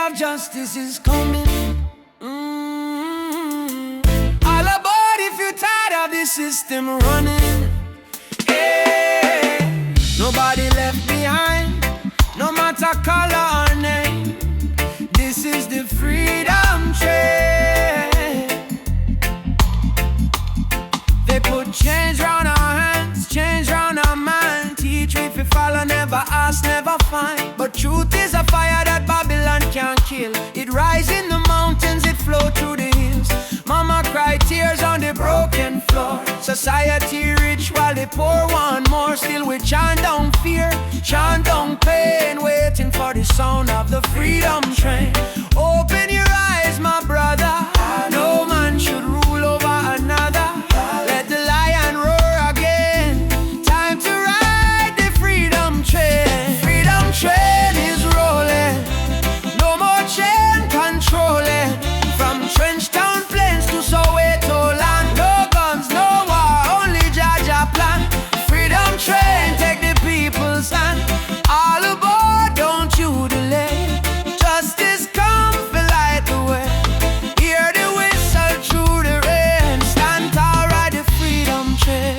of justice is coming. All aboard if you're tired of the system running. Hey, nobody left behind, no matter color or name. This is the freedom train. They put change round our hands, change round our mind. Teach me if you follow, never ask, never find. But truth is a fire that Babylon can't kill. It rise in the mountains, it flow through the hills. Mama cry tears on the broken floor. Society rich while the poor want more. Still we chant down fear, chant down pain, waiting for the sound of the freedom train. Open your eyes, my brother. No man should rule over another. Let the lion roar again. Time to ride the freedom train. Freedom train is rolling. No more chain controlling. From trench town plains to Soweto land. No guns, no war, only Jaja plan. Freedom train, take the people's hand. All aboard, don't you delay. Justice come for light the way. Hear the whistle through the rain. Stand tall, ride the freedom train.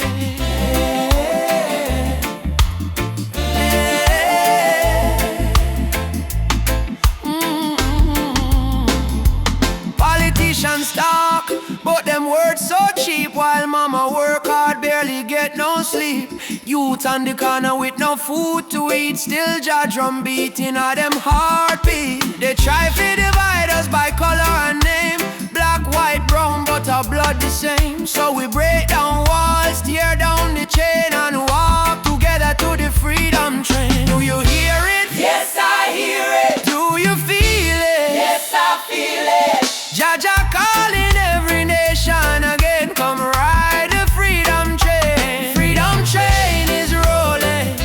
Politicians talk, but them words so cheap. While mama work hard, barely get no sleep. Youth on the corner with no food to eat. Still Jah drum beating at them heartbeat. They try to divide us by color and name. Black, white, brown, but our blood the same. So we break down walls, tear down the chain, and walk together to the freedom train. Do you hear it? Yes, I hear it. Do you feel it? Yes, I feel it. Jaja calling every nation again. Come ride the freedom train. Freedom train is rolling.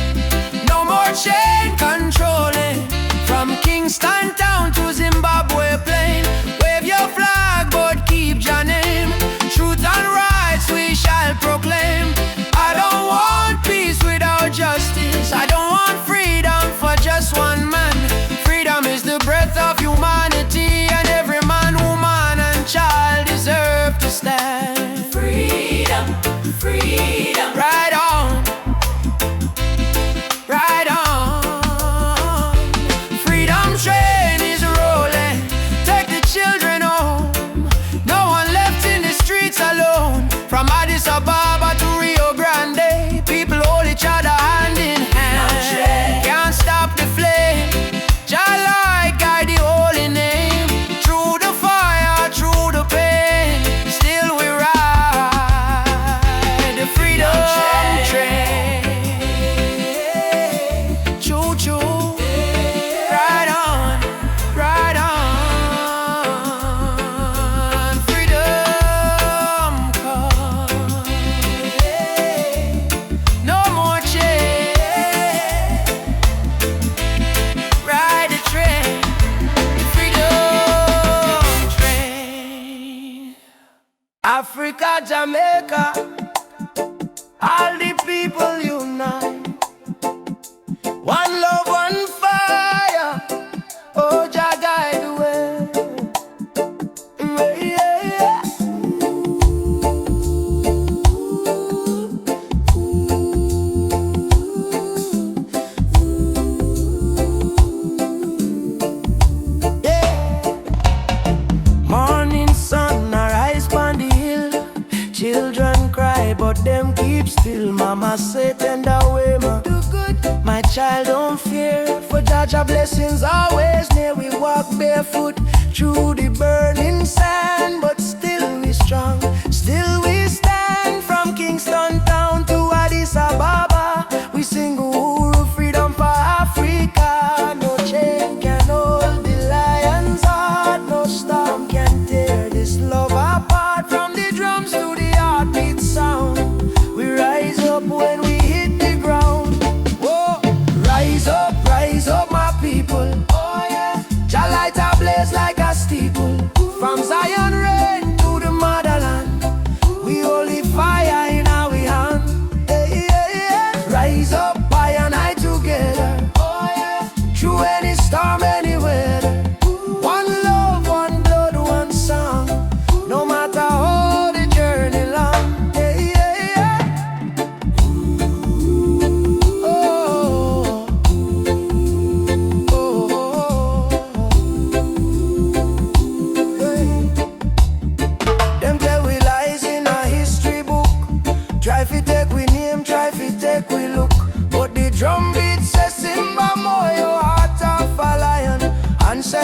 No more chain controlling. From Kingston town to Zimbabwe plain. Wave your flag but keep your name. Truth and rights we shall proclaim. I don't want peace without justice. I don't want freedom for just one man. Freedom is the breath of humanity, and every man, woman and child deserve to stand. Freedom, freedom. Right on, right on. Freedom train is rolling. Take the children home. No one left in the streets alone. From Addis Ababa to Rio Grande, people hold each other hand in hand. Can't stop the flame. Jah light guide the holy name. Through the fire, through the pain, still we ride the freedom train. Choo choo, ride on, ride on. Freedom come. No more chain. Ride the train, the freedom train. Africa, Jamaica, all the people unite. One love, one fire. Oh, Jah guide the way. Yeah, yeah. Morning sun arise on the hill. Children cry but them keep still. Mama say tender way, ma do good. My child don't fear, for Jaja blessings always near. We walk barefoot through the burning sand, but still we strong, still we stand. From Kingston town to Addis Ababa, we sing Uhuru, freedom for Africa. No chain can hold the lion's heart, no storm can tear this love apart. From the drums to the heartbeat sound, we rise up when we hit the ground. Whoa, rise up my people. Oh yeah, Jah light a blaze like a steeple. From Zion rain to the motherland, we holy fire in our hand. Hey, yeah, yeah. Rise up, I and I together. Oh yeah, through any storm, any weather.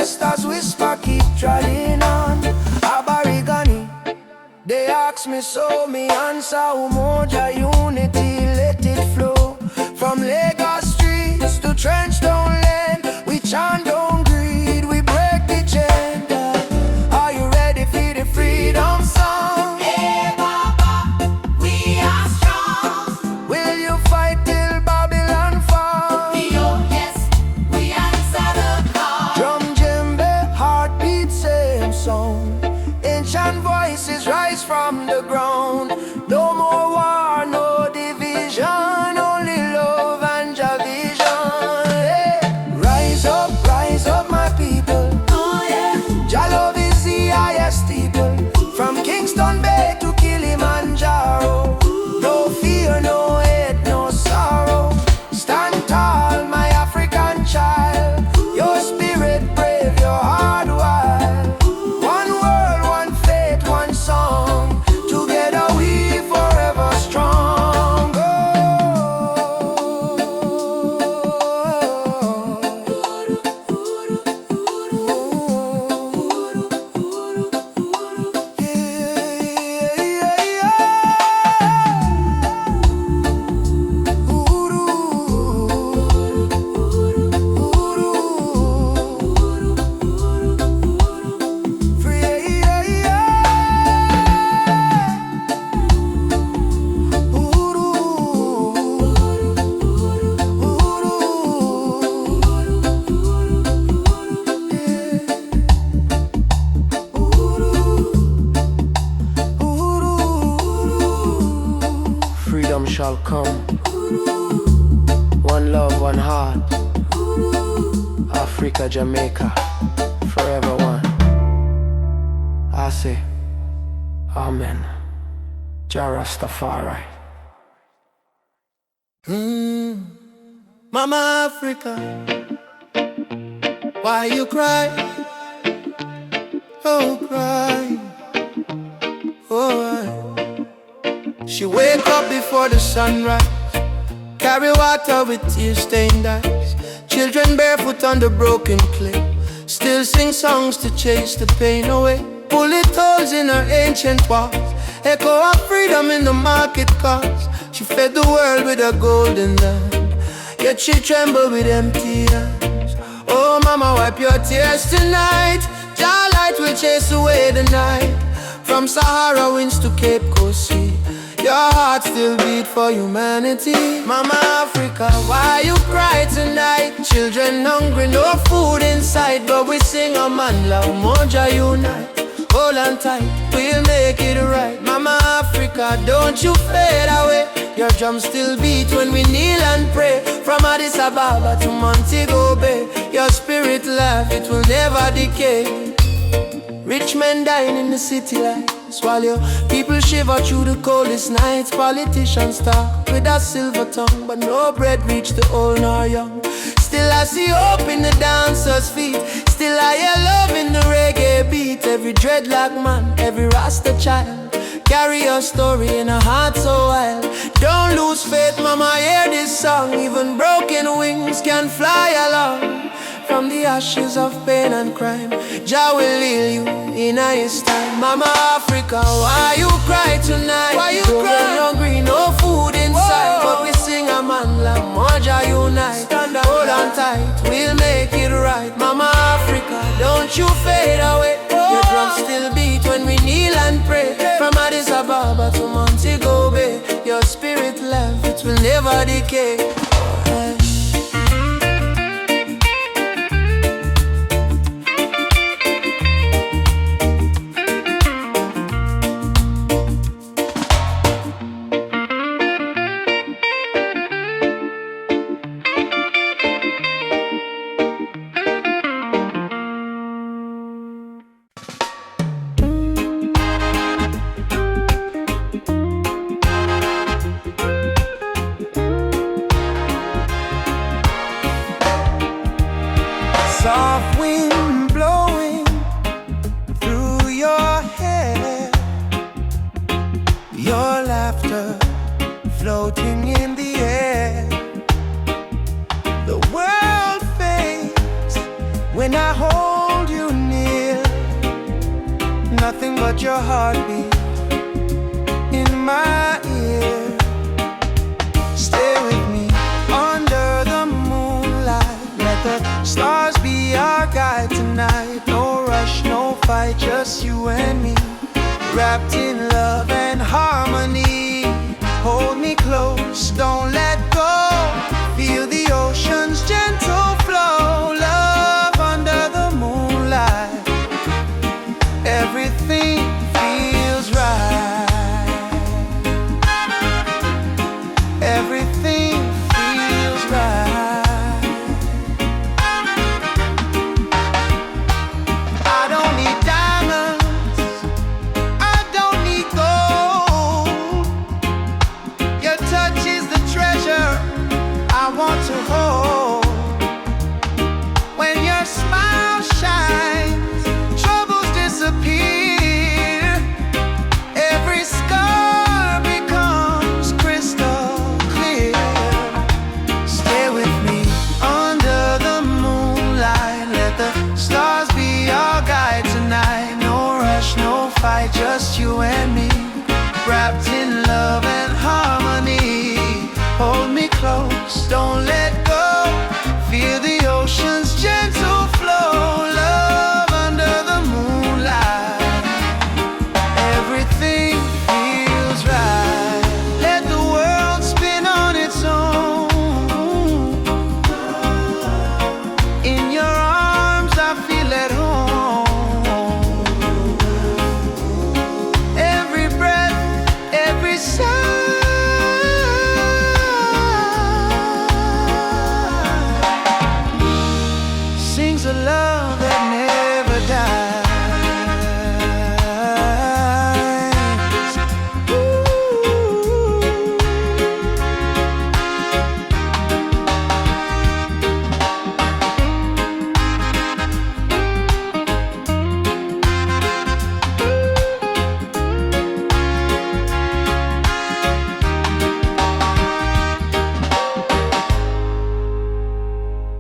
ancestors whisper, keep treading on. Aborigine, they ask me so, me answer, Umoja unity, let it flow. From Lagos streets to trench down lane, we chant down greed, we break the chain. Are you ready for the freedom song? Hey Baba, we are strong. Will you fight till Babylon fall? Oh yes, we answer the call. Drum, djembe, heartbeat, same song. Ancient voices rise from the ground. No more war, no division, only love and Jah vision. Hey. Rise up, my people. Oh yeah, Jah love is the highest people. From Kingston Bay to Kilimanjaro. No fear, no hate, no sorrow. Stand tall, my African child. Your spirit brave, your heart wild. One world, one faith, one song. Together we forever strong. Oh. Freedom shall come. One love, one heart. Africa, Jamaica, forever one. I say, Amen. Jah Rastafari. Mama Africa, why you cry? Oh, cry. Oh, she wake up before the sunrise, carry water with tear-stained eyes. Children barefoot on the broken clay, still sing songs to chase the pain away. Bullet holes in her ancient walls, echo of freedom in the market cars. She fed the world with a golden land, yet she trembled with empty hands. Oh mama, wipe your tears tonight. Jah light will chase away the night. From Sahara winds to Cape Coast Sea, your heart still beat for humanity. Mama Africa, why you cry tonight? Children hungry, no food inside, but we sing a man love, Moja unite. Hold on tight, we'll make it right. Mama Africa, don't you fade away. Your drums still beat when we kneel and pray. From Addis Ababa to Montego Bay, your spirit laugh, it will never decay. Rich men dying in the city lights, while your people shiver through the coldest nights. Politicians talk with a silver tongue, but no bread reach the old nor young. Still I see hope in the dancers' feet, still I hear love in the reggae beat. Every dreadlock man, every Rasta child, carry your story in a heart so wild. Don't lose faith, mama, hear this song. Even broken wings can fly along. From the ashes of pain and crime, Jah will heal you in His time. Mama Africa, why you cry tonight? Why you cry? Hungry, no food inside. Whoa. But we sing a man like Moja unite. Hold on tight, we'll make it right. Mama Africa, don't you fade away. Your drums still beat when we kneel and pray. From Addis Ababa to Montego Bay, your spirit life, it will never decay. Soft wind blowing through your hair, your laughter floating in the air. The world fades when I hold nothing but your heartbeat in my ear. Stay with me under the moonlight. Let the stars be our guide tonight. No rush, no fight, just you and me, wrapped in love and harmony. Hold me close, don't let go. Feel the ocean's gentle flow. Love under the moonlight. Everything feels right. Everything feels right. I don't need diamonds, I don't need gold. Your touch is the treasure I want to hold. When your smile shines, troubles disappear. Every scar becomes crystal clear. Stay with me under the moonlight. Let the stars be our guide tonight. No rush, no fight, just you and me, wrapped in love and harmony. Hold me close, don't let go. Feel the ocean's gentle flow. Love under the moonlight. Everything feels right. Let the world spin on its own. In your arms I feel at home. Every breath, every sigh sings a love that never dies.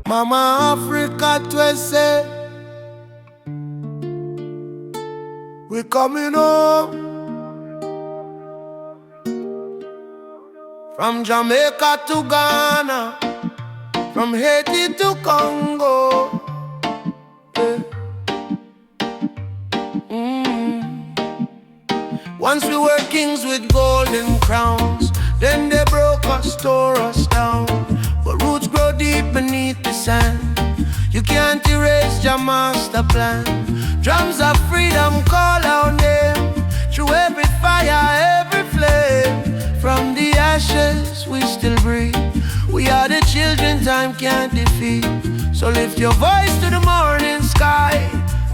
Mama Africa twese, we coming home. From Jamaica to Ghana, from Haiti to Congo. Yeah. Once we were kings with golden crowns, then they broke us, tore us down. But roots grow deep beneath the sand. You can't erase your master plan. Drums of freedom call our name. Through every fire, every flame. From the ashes we still breathe. We are the children time can't defeat. So lift your voice to the morning sky.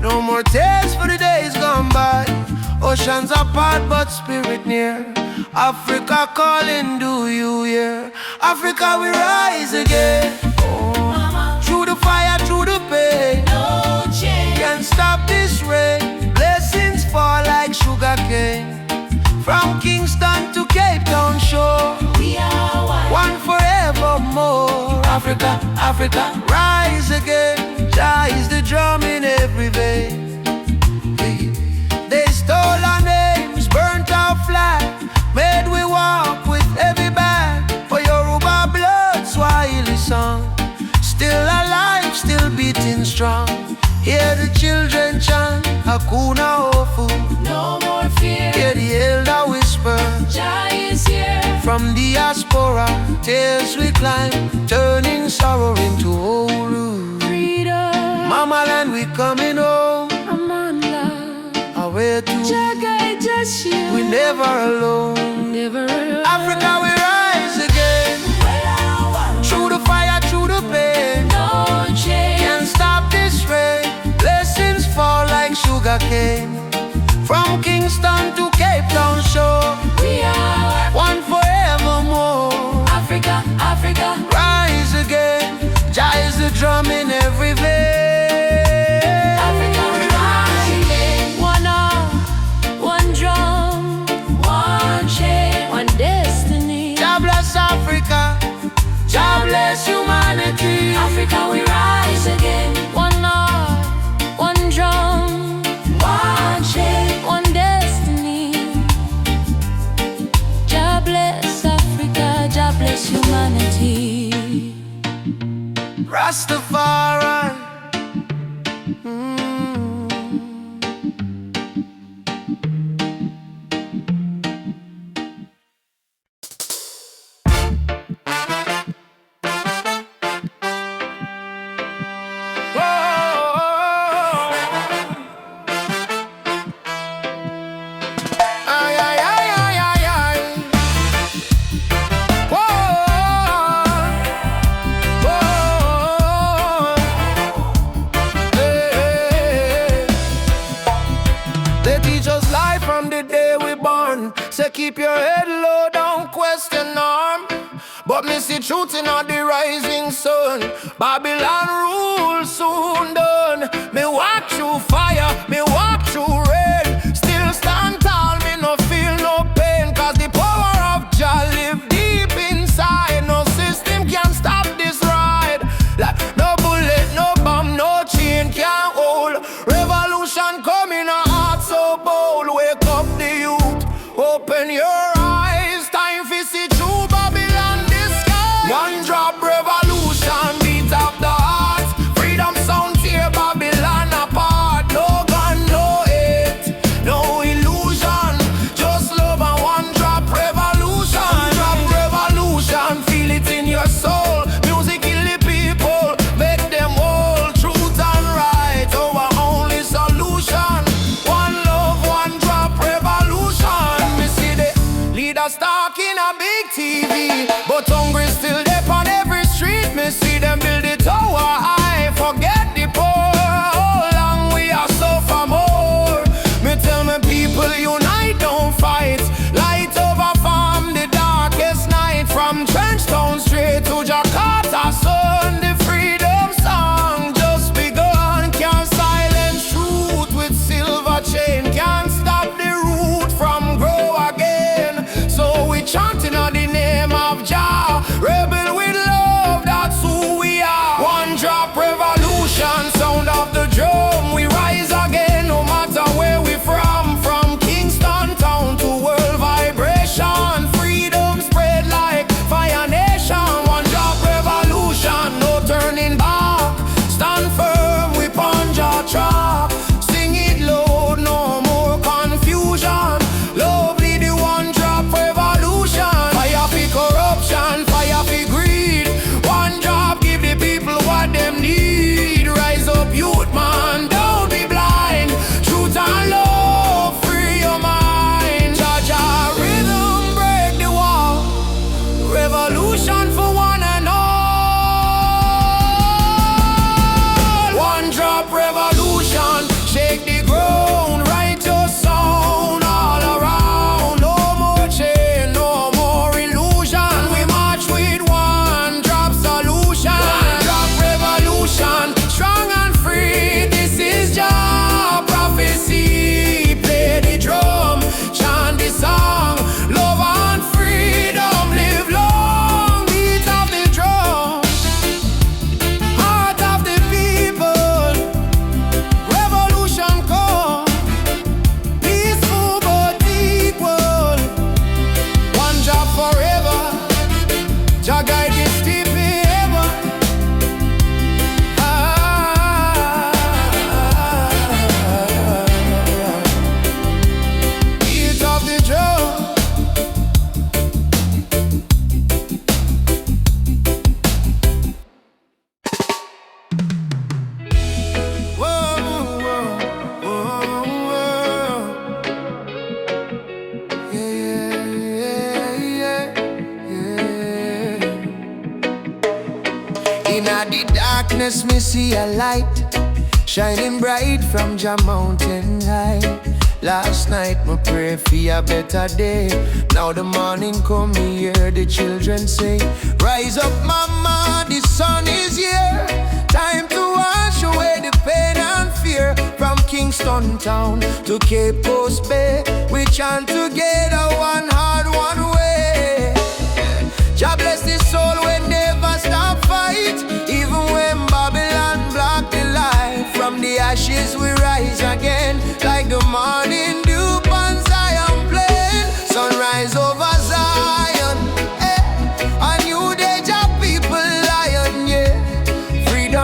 No more tears for the days gone by. Oceans apart but spirit near. Africa calling, do you hear? Africa we rise again. Oh. Through the fire, through the pain. No change. Can't stop this rain. Blessings fall like sugar cane. From Kingston to Cape Town shore, We are one forevermore. Africa, Africa, rise again. Jah is the drum in every vein. They stole our names, burnt our flag, made we walk with heavy bag. For Yoruba blood, Swahili song, still alive, still beating strong. Hear the children chant, Hakuna Hofu. No more fear. Hear the elder whisper, Jah is here. from diaspora, tears we climb, turning sorrow into Uhuru. Freedom. Mama land, we coming home. I'm on love. Away to Jah guide just you. we never alone. Never alone. Africa we rise again. Through the fire, through the pain. No change. Can't stop this rain. Blessings fall like sugar cane. From Kingston to Cape Town shore, We are one forevermore. Africa, Africa. Rise again. Jah is the drum in every vein. Africa, we rise again. One arm, one drum, one chain, one destiny. Jah bless Africa. Jah bless humanity. Africa, we rise again. One arm, one drum, one chain, Rastafari. Keep your head low, don't question norm. But me see truth in all the rising sun. Babylon rule soon done. Me walk through fire, me walk through rain. Still stand tall, me no feel no pain. Cause the power of Jah live deep inside. No system can stop this ride. Like no bullet, no bomb, no chain can hold. Revolution coming, a heart so bold. Wake up the youth, open your eyes, time for see true Babylon disguise. One drop revolution, beat up the heart. Freedom sound tear Babylon apart. No gun, no hate, no illusion. Just love and one drop revolution. One drop revolution, feel it in your soul. Music kill the people, make them whole. Truth and right, our only solution. One love, one drop revolution. Leaders talking a big TV, but hungry still there on every street. Me see them build the tower high, forget the poor. How long we are suffer more? Me tell me people unite, don't fight. Light over farm the darkest night. From Trenchtown straight to Jakarta sun. The freedom song just begun. Can't silence truth with silver chain. Can't stop the root from grow again. So we chanting on the name of Jah. Rebel with love, that's who we are. One drop revolution, sound of the drum. We rise again, no matter where we from. From Kingston town to world vibration. Freedom spread like fire nation. One drop revolution, no turning back. Stand firm, we punch our track. Sing it loud, no more confusion. Lovely the one drop revolution. Fire for corruption, fire for greed. One drop give the people what them need. Rise up youth man, don't be blind. Truth and love, free your mind. Jah Jah rhythm break the wall. Revolution for one and all. One drop revolution, shake the ground, write your sound all around. No more chain, no more illusion. We march with one drop solution. One drop revolution, strong and free. This is Jah prophecy. Play the drum, chant the song. Love and freedom, live long. Beat of the drum, heart of the people. Revolution come, peaceful but equal. One job forever, Jah guide this steep ever. Beat of the drum. Whoa, whoa, whoa, whoa. Yeah, yeah, yeah, yeah. In the darkness, me see a light shining bright from Jah mountain high. Last night, me pray for a better day. Now the morning come, me hear the children say, rise up, mama, the sun is here. Time to wash away the pain and fear. From Kingston town to Cape Coast Bay, we chant together, one heart, one way. Jah bless the soul, we never stop fight. Even when Babylon block the light. From the ashes we rise again, like the morning dew on Zion plain. Sunrise over Zion, a new day Jah people lion, yeah. Freedom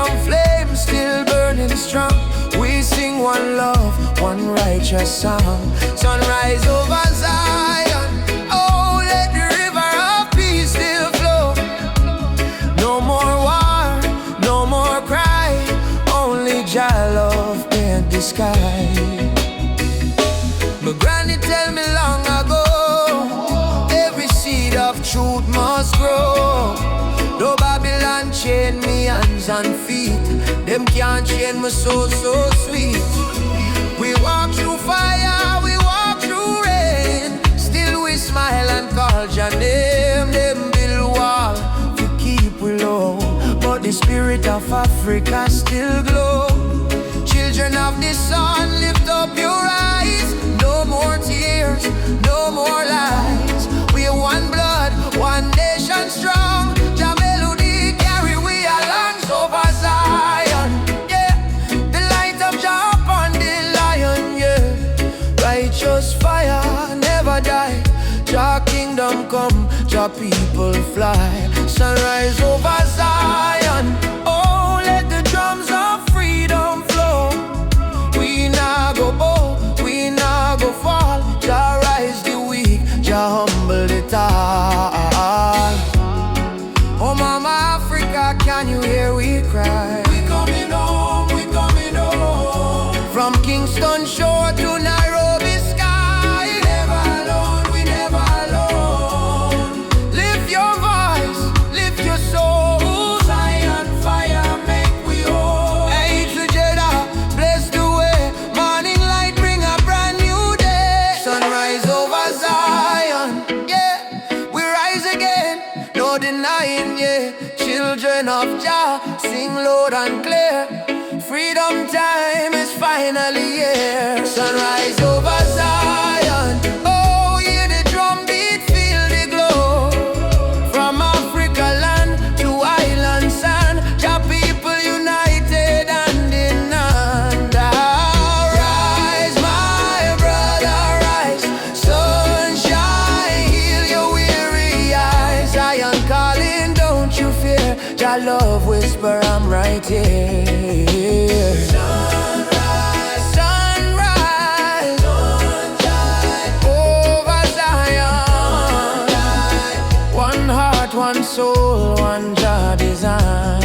strong. We sing one love, one righteous song. Sunrise over Zion. Oh, let the river of peace still flow. No more war, no more cry. Only Jah love paint the sky. My granny tell me long ago, every seed of truth must grow. No Babylon chain me hands and feet. Them can't chain my soul so sweet. We walk through fire, we walk through rain. Still we smile and call your name. Them build wall to keep we low, but the spirit of Africa still glow. Children of the sun, lift up your eyes. No more tears, no more lies. We are one blood, one nation strong. Jah melody carry we along over Zion. Yeah, the light of Jah upon the lion. Yeah, righteous fire never die. Jah kingdom come, Jah people fly. Sunrise over Zion. Oh, let the drums of freedom flow. We nah go bow, we nah go fall. Jah rise the weak, Jah humble the tall. Oh mama Africa, can you hear we cry? We coming home, we coming home. From Kingston shore to Nairobi sky. We never alone, we never alone. Lift your voice, lift your soul. Zion fire make we whole. Hey together, bless the way. Morning light bring a brand new day. Sunrise over Zion. Yeah, we rise again, no denying, yeah. Children of Jah, sing loud and clear. Freedom time is finally here. Sunrise over Zion. Oh, hear the drum beat, feel the glow. From Africa land to island sand, Jah people united hand in hand. Rise, my brother, rise. Sunshine, heal your weary eyes. Zion calling, don't you fear. Jah love whisper, I'm right here. Sunrise, sunrise, sunshine over Zion. One heart, one soul, one Jah design.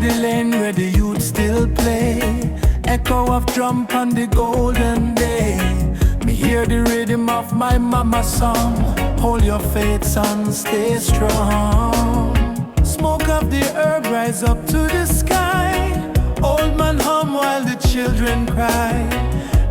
The lane where the youth still play, echo of drum on the golden day. Me hear the rhythm of my mama's song. Hold your faith, son, stay strong. Smoke of the herb rise up to the sky. Old man hum while the children cry.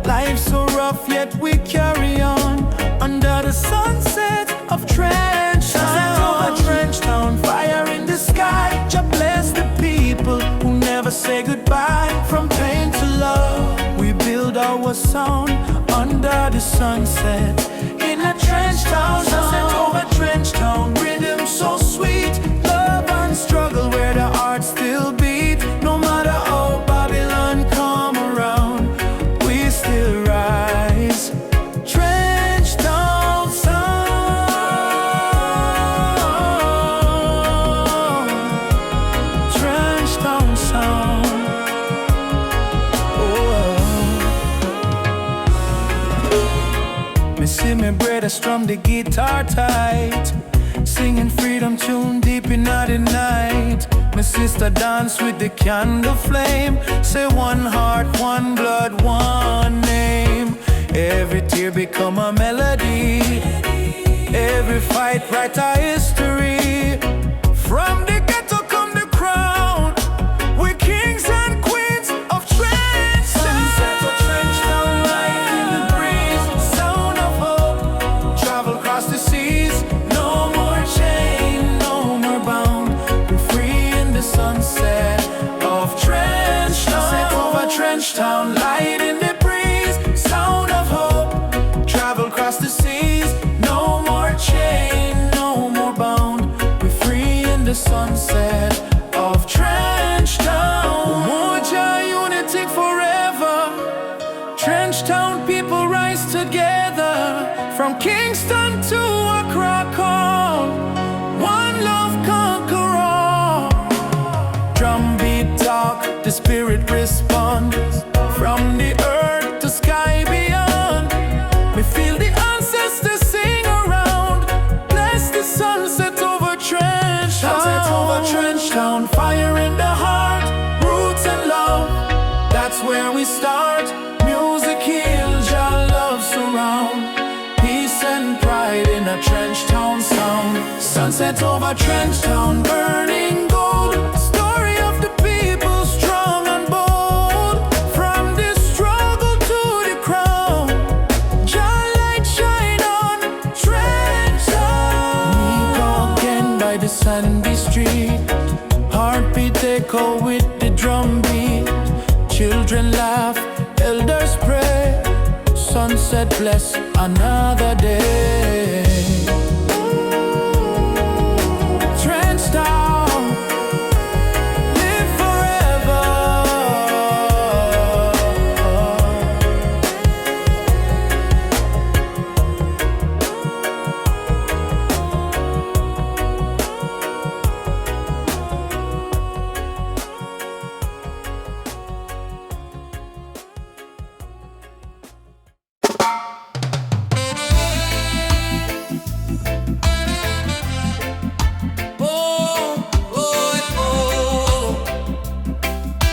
Life's so rough yet we carry on. Under the sunset of Trench Town. Trench Town, fire in the sky. Jah bless the people who never say goodbye. From pain to love, we build our sound. Under the sunset, in a Trench Town. Sunset over Trench Town, rhythm so sweet. Love and struggle where the heart still beat. No matter how Babylon come around, we still rise. Trench Town sound, Trench Town sound. Me see me brother strum the guitar tight, singing freedom tune deep in the night. My sister dance with the candle flame. Say one heart, one blood, one name. Every tear become a melody. Every fight write a history. From the ghetto come the crown. We're kings and queens of Trench. Sunset of Trench Town, light in the breeze. Sound of hope, travel across the seas. No more chain, no more bound. We're free in the sunset of trench town, light in the breeze, sound of hope, travel across the seas. No more chain, no more bound, we're free in the sunset of trench town. Umoja, unity forever. Trench town people rise together, from Kingston to Accra call, one love conquer all. Drumbeat talk, the spirit respond, from the earth to sky beyond. We feel the ancestors sing around, bless the sunset over trench town. Sunset over trench town, fire in the heart, roots and love, that's where we start. Music heals, your love surround, peace and pride in a trench town sound. Sunset over trench town, burning gold, story of the people strong and bold. From the struggle to the crown, your light shine on trench town. Meek again by the sandy street, heartbeat echo with the drum beat. Children laugh, elders pray, sunset bless another day. Trench town, live forever.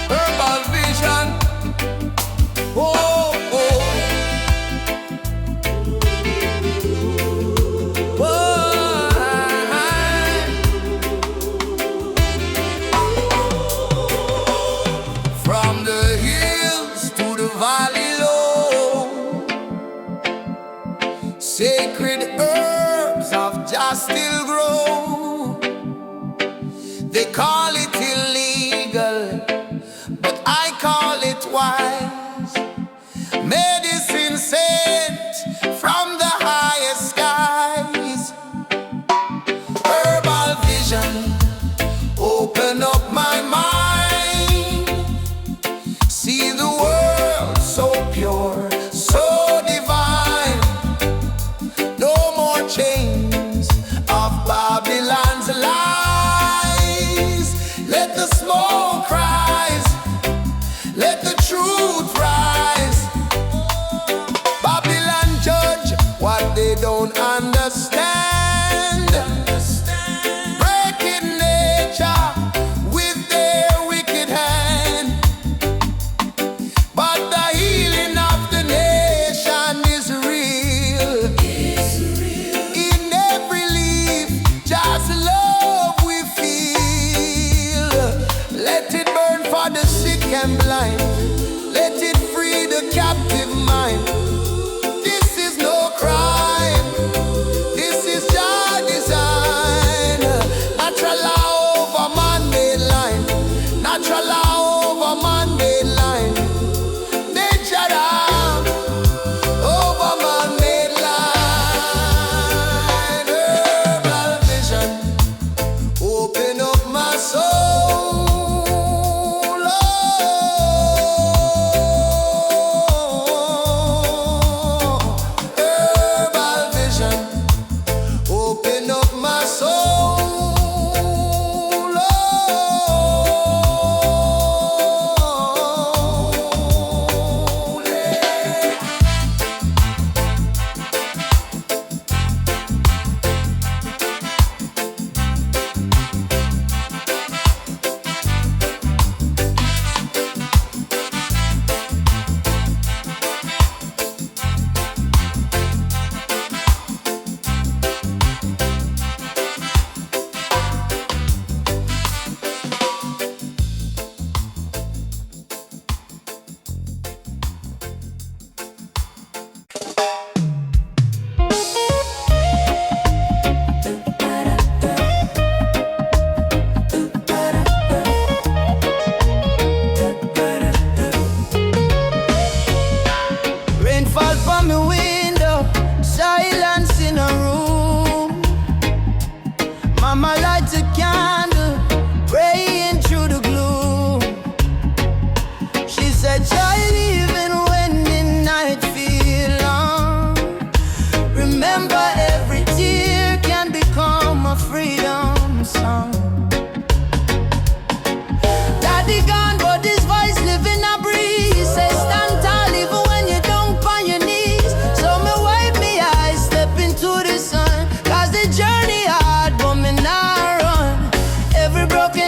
Herbal vision. From the hills to the valley low, sacred herbs of Jah still grow. They call it illegal, but I call it wise. Medicine sent from the highest skies. Herbal vision, open up my mind. See the world so pure, so divine. No more chains of Babylon's lies. Let the smoke rise, let the truth rise. Babylon judge what they don't understand. Breaking nature with their wicked hand. But the healing of the nation is real. In every leaf, just love we feel. Let it burn for the sick and blind. Let it free the captive mind. This is no crime. This is your design. Natural law over man-made line. Natural law over man-made line. Nature law over man-made line. Herbal vision, open up my soul. Oh,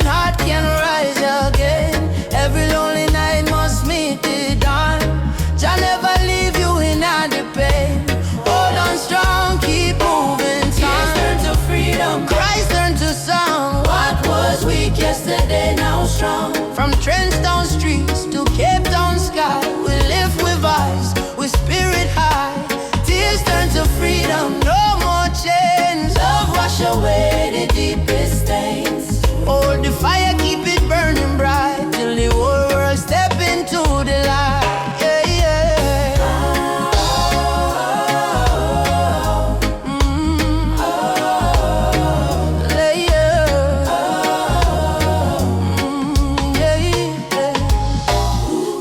heart can rise again. Every lonely night must meet the dawn. Jah never leave you in the pain. Hold on strong, keep moving. Tears turn to freedom, cries turn to song. What was weak yesterday now strong. From Trenchtown streets to Cape Town sky, we lift with eyes, with spirit high. Tears turn to freedom, no more chains. Love wash away the deepest stains. Hold the fire, keep it burning bright, till the whole world step into the light. Yeah, yeah.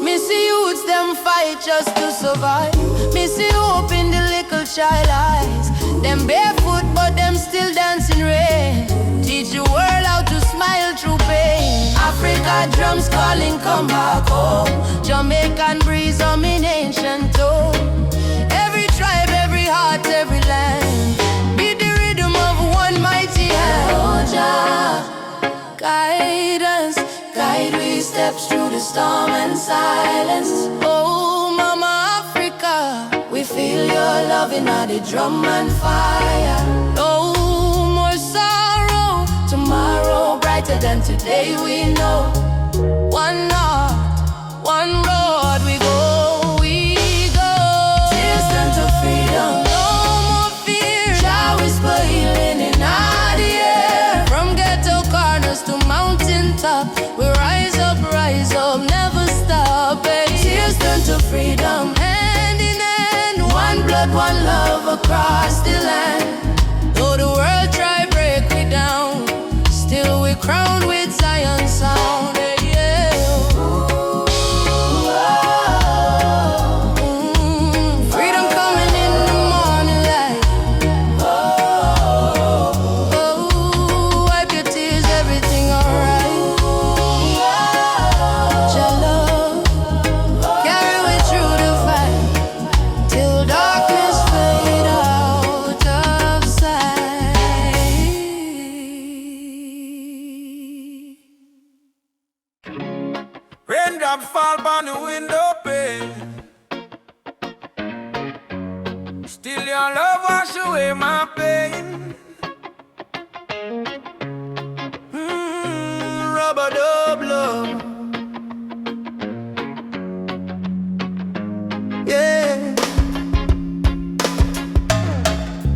Missy youths, them fight just to survive. Missy hope in the little child eyes. Them barefoot but them still dancing rain. Teach the world how to smile through pain. Africa drums calling, come back home. Jamaican breeze on me ancient tone. Every tribe, every heart, every land. Be the rhythm of one mighty hand. Oh Jah, guide us, guide we steps through the storm and silence. Oh Mama Africa, we feel your love in the drum and fire. No more sorrow, tomorrow brighter than today we know. One heart, one road, we go, we go. Tears turn to freedom, no more fear. Jah whisper healing in the air. From ghetto corners to mountain top, we rise up, never stop. Hey. Tears turn to freedom, hand in hand. One blood, one love across the land. Though the world try break me down, still we crowned with Zion sound. Hey, yeah. Freedom coming in the morning light. Wipe your tears, everything alright. Your love carry me through the fight till darkness fade out of sight. Raindrop fall on the window pane. Still your love wash away my pain. Rubber dub love. Yeah.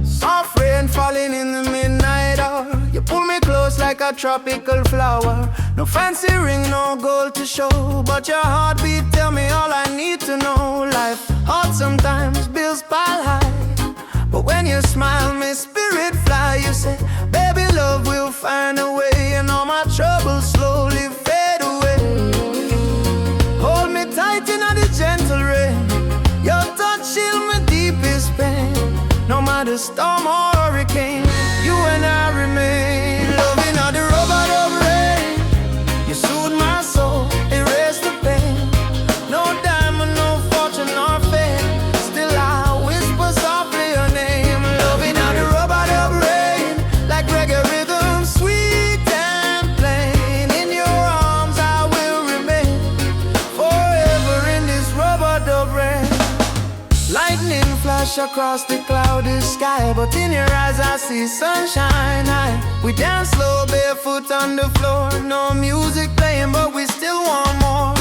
Soft rain falling in the midnight hour. You pull me close like a tropical flower. No fancy ring, no gold to show, but your heartbeat tell me all I need to know. Life hard sometimes, bills pile high, but when you smile, my spirit fly. You say, baby, love will find a way, and all my troubles slowly fade away. Hold me tight in the gentle rain. Your touch shield my deepest pain. No matter storm or hurricane, you and I remain. Loving all the robot of rain. You soothe my soul, erase the pain. No diamond, no fortune, nor fame. Still I whisper softly your name. Loving all the robot of rain. Like reggae rhythm, sweet and plain. In your arms I will remain forever in this robot of rain. Lightning flash across the cloudy sky, but in your eyes I see sunshine high. We dance slow, barefoot on the floor. No music playing, but we still want more.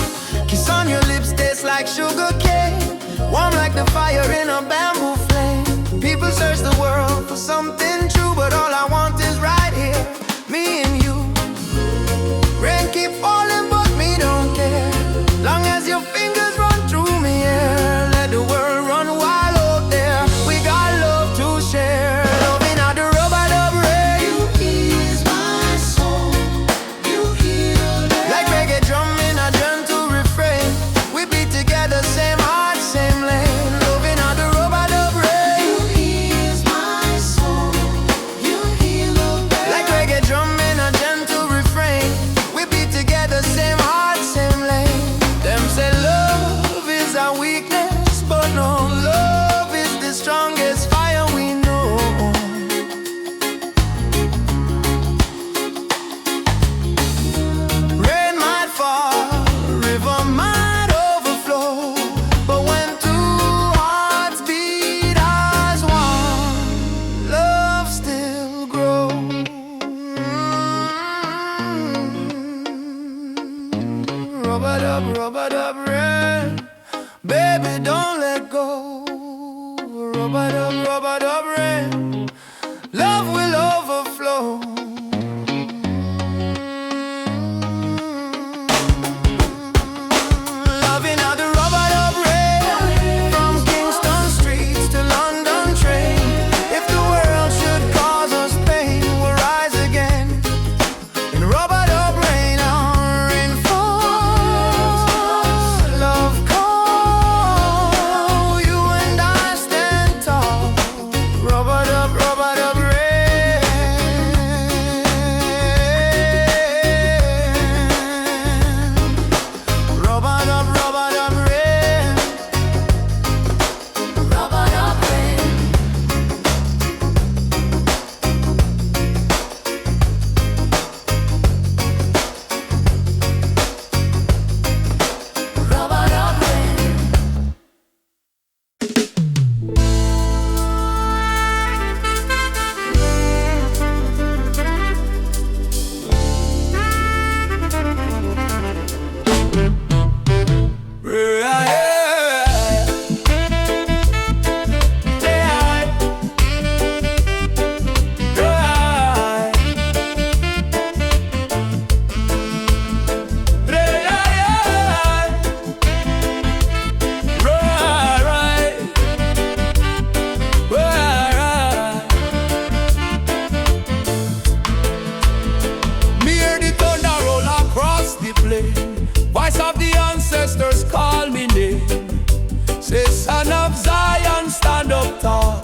Kiss on your lips taste like sugar cane, warm like the fire in a bamboo flame. People search the world for something true, but all I want is right here, me and you. Rain keep falling, but me don't care. Long as your fingers run through me, yeah. Let the world run wild out there. We got love to share. Loving all the robot of rain. You ease my soul. You heal it. Like reggae drum in a gentle refrain. We be together, same heart, same lane. Loving all the robot of rain. You ease my soul. You heal rub-a-dub rain. Baby, don't let go. Rub-a-dub rain. Love will overflow. Loving how the rub-a-dub rain from Kingston streets to London train. If the world should cause us pain, we'll rise again. In rub-a-dub rain, our rain falls. Love call, you and I stand tall. Rub-a-dub rain. Rub-a-dub rain. Rub-a-dub rain. Rub-a-dub rain. Me hear the thunder roll across the plain. Voice of the ancestors call me name. Say, son of Zion, stand up tall.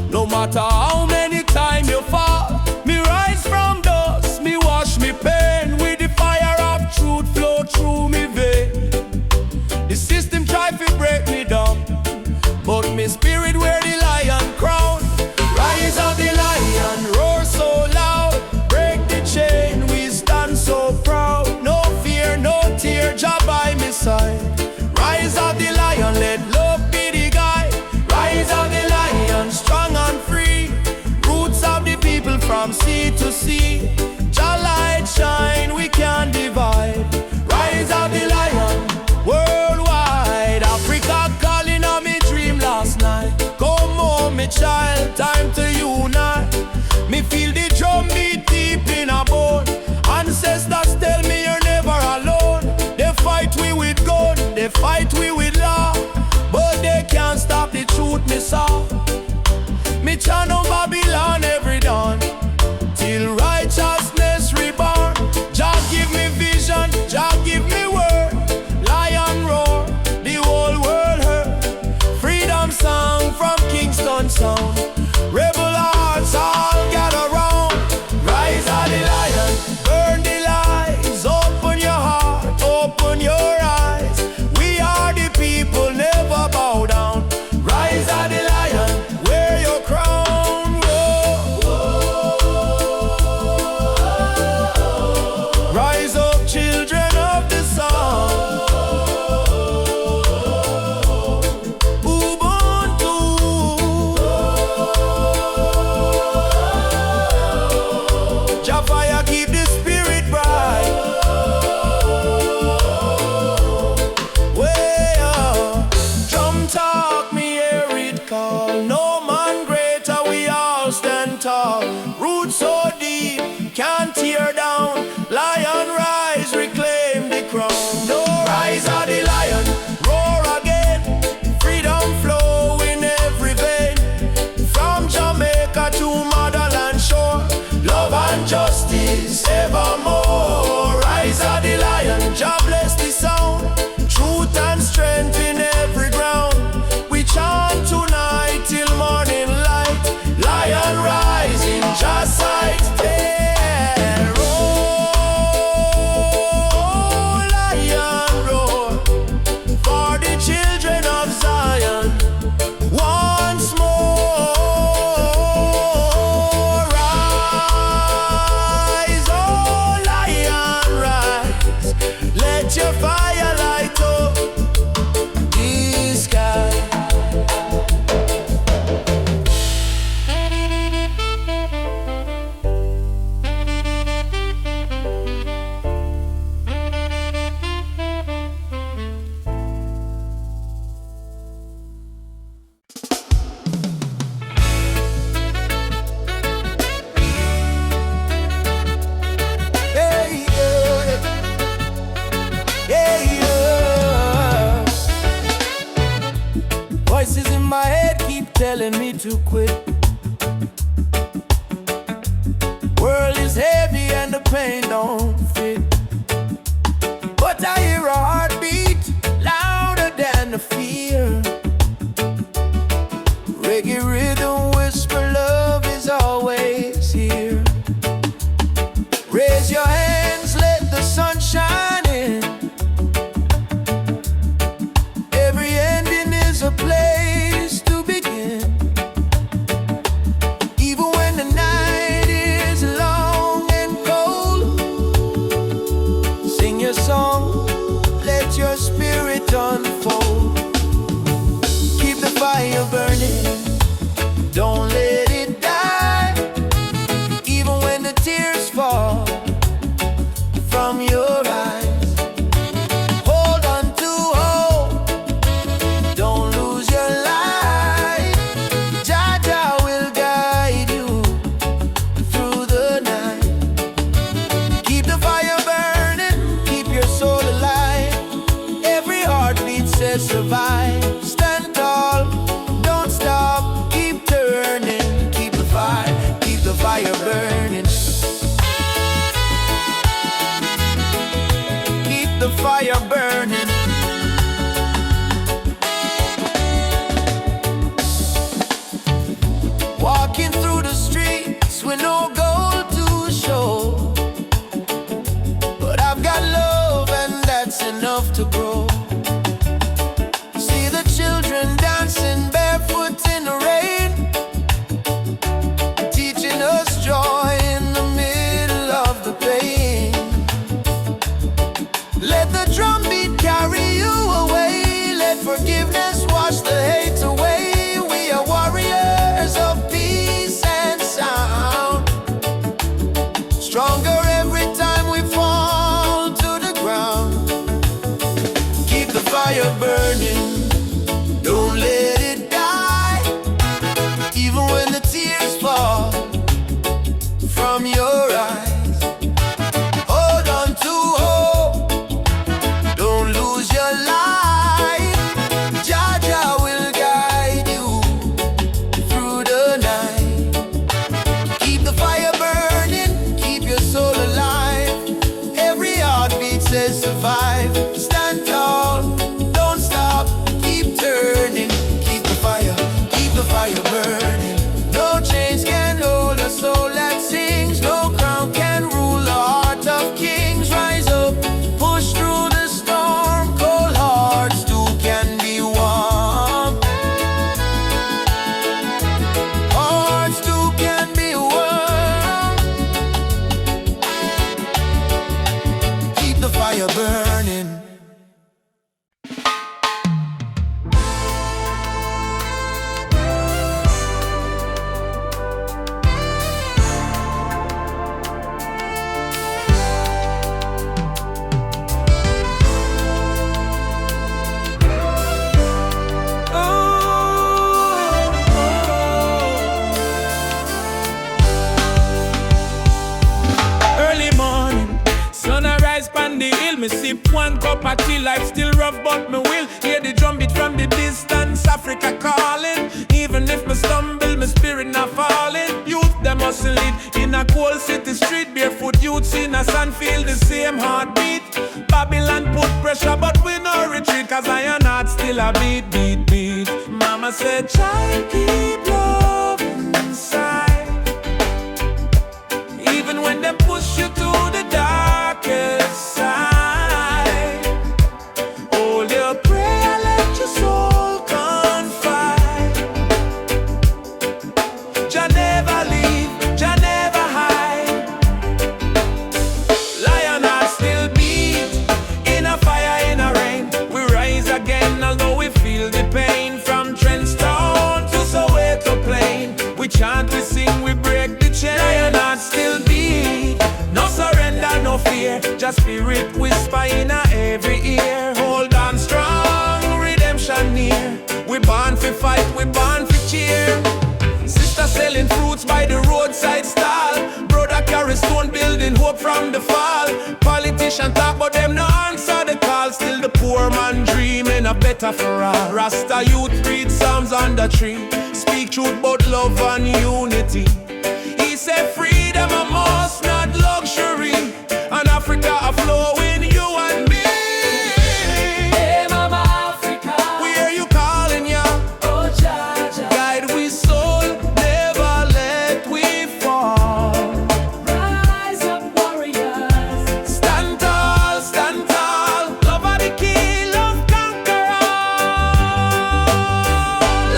No matter how many times you fall, me rise from dust, me wash me pain. With the fire of truth flow through me vein. The system try to break me down, but me spirit wear the lion crown. Rise of the lion, roar so loud. Break the chain, we stand so proud. No fear, no tear, Jah by my side. Rise of the lion, let love be the guide. Rise of the lion, strong and free. Roots of the people from sea to sea. Jah light shine, we can't divide. Rise of the lion, worldwide. Africa calling on me dream last night. Come home, me child, time to unite. Me feel the drum beat deep in a bone. Ancestors tell me you're never alone. They fight we with gun, they fight we with law, but they can't stop the truth me saw. Me chant on Babylon every dawn, till righteousness reborn. Jah give me vision, Jah give me word. Lion roar, the whole world heard. Freedom song from Kingston sound. Rebel hearts all gather round. Rise of the lion, burn the lies. Open your heart, open your eyes. We are the people, never bow down. Rise of the lion, wear your crown. Whoa. Rise up, children of the sun. Ubuntu. Jah fire keep the spirit bright. Way up, drum talk, me hear it call. No man greater, we all stand tall. Roots so deep, can't tear down. Lion rise, reclaim the crown. No rise of the lion, roar again. Freedom flow in every vein. From Jamaica to motherland shore. Love and justice evermore. Rise of the lion, Jah bless the sound. Truth and strength in every ground. We chant tonight till morning light. Lion rise in Jah sight. Yeah, roar, lion roar, for the children of Zion. Once more, rise, oh lion, rise. Let your fire light up the sky. telling me to quit. World is heavy and the pain don't fit, but I hear a heartbeat louder than the fear. Reggae rhythm whisper love is always here. Raise your hands, let the sun shine in. Every ending is a place to begin. Even when the night is long and cold, sing your song, let your spirit unfold. Keep the fire burning, don't let it die. Even when the tears fall from your eyes, hold on to hope, don't lose your light. Jah will guide you through the night. Keep the fire burning, keep your soul alive. Every heartbeat says survive. Stand tall, don't stop, keep turning. Keep the fire burning. Keep the fire burning. Walking through the streets with no goal to show, but I've got love and that's enough to grow. See the children dancing barefoot in the rain, teaching us joy in the middle of the pain. Let the drum beat carry you away, let forgiveness wash the hate away. We are warriors of peace and sound, stronger every time we fall to the ground. Keep the fire burning, don't let it die. Even when the tears fall from your eyes, hold on to hope, don't lose your light. Jah will guide you through the night. Keep the fire burning, keep your soul alive. Every heartbeat says survive. Stand tall, don't stop, keep turning. Keep the fire burning. No chains can hold a soul that sings. No crown can rule the heart of kings. Rise up, push through the storm. Cold hearts too can be warm. Hearts too can be warm. Keep the fire burning. Early morning, sun arise pan the hill. Me sip one cup of tea, life still rough but me will. Hear the drum beat from the distance, Africa calling. Even if me stumble, my spirit not falling. Youth them hustle it in a cold city street. Barefoot youths in a sand feel the same heartbeat. Babylon put pressure but we no retreat, cause iron heart still a beat, beat, beat. Mama said, child, keep love inside. Even when they push you to the darkest side, hold your prayer, let your soul confide. Jah never leave, Jah never hide. Lion heart still beat, in a fire, in a rain. We rise again, although we feel the pain. From Trenchtown to Soweto Plain, we chant, we sing, we break the chain. Lion heart still beat, no surrender, no fear. Just spirit whisper in a every ear. Hold on strong, redemption near. We born for fight, we born for cheer. Sister selling fruits by the roadside stall. Brother carry stone building hope from the fall. Politician talk but them no answer the call. Still the poor man dreaming a better for all. Rasta youth read psalms on the tree. Speak truth but love and unity. He said freedom a must, not luxury. And Africa a flow in you and me. Hey Mama Africa, We hear you calling ya. oh Jaja, Guide we soul, never let we fall. rise up warriors. Stand tall, love are the key, love conquer all.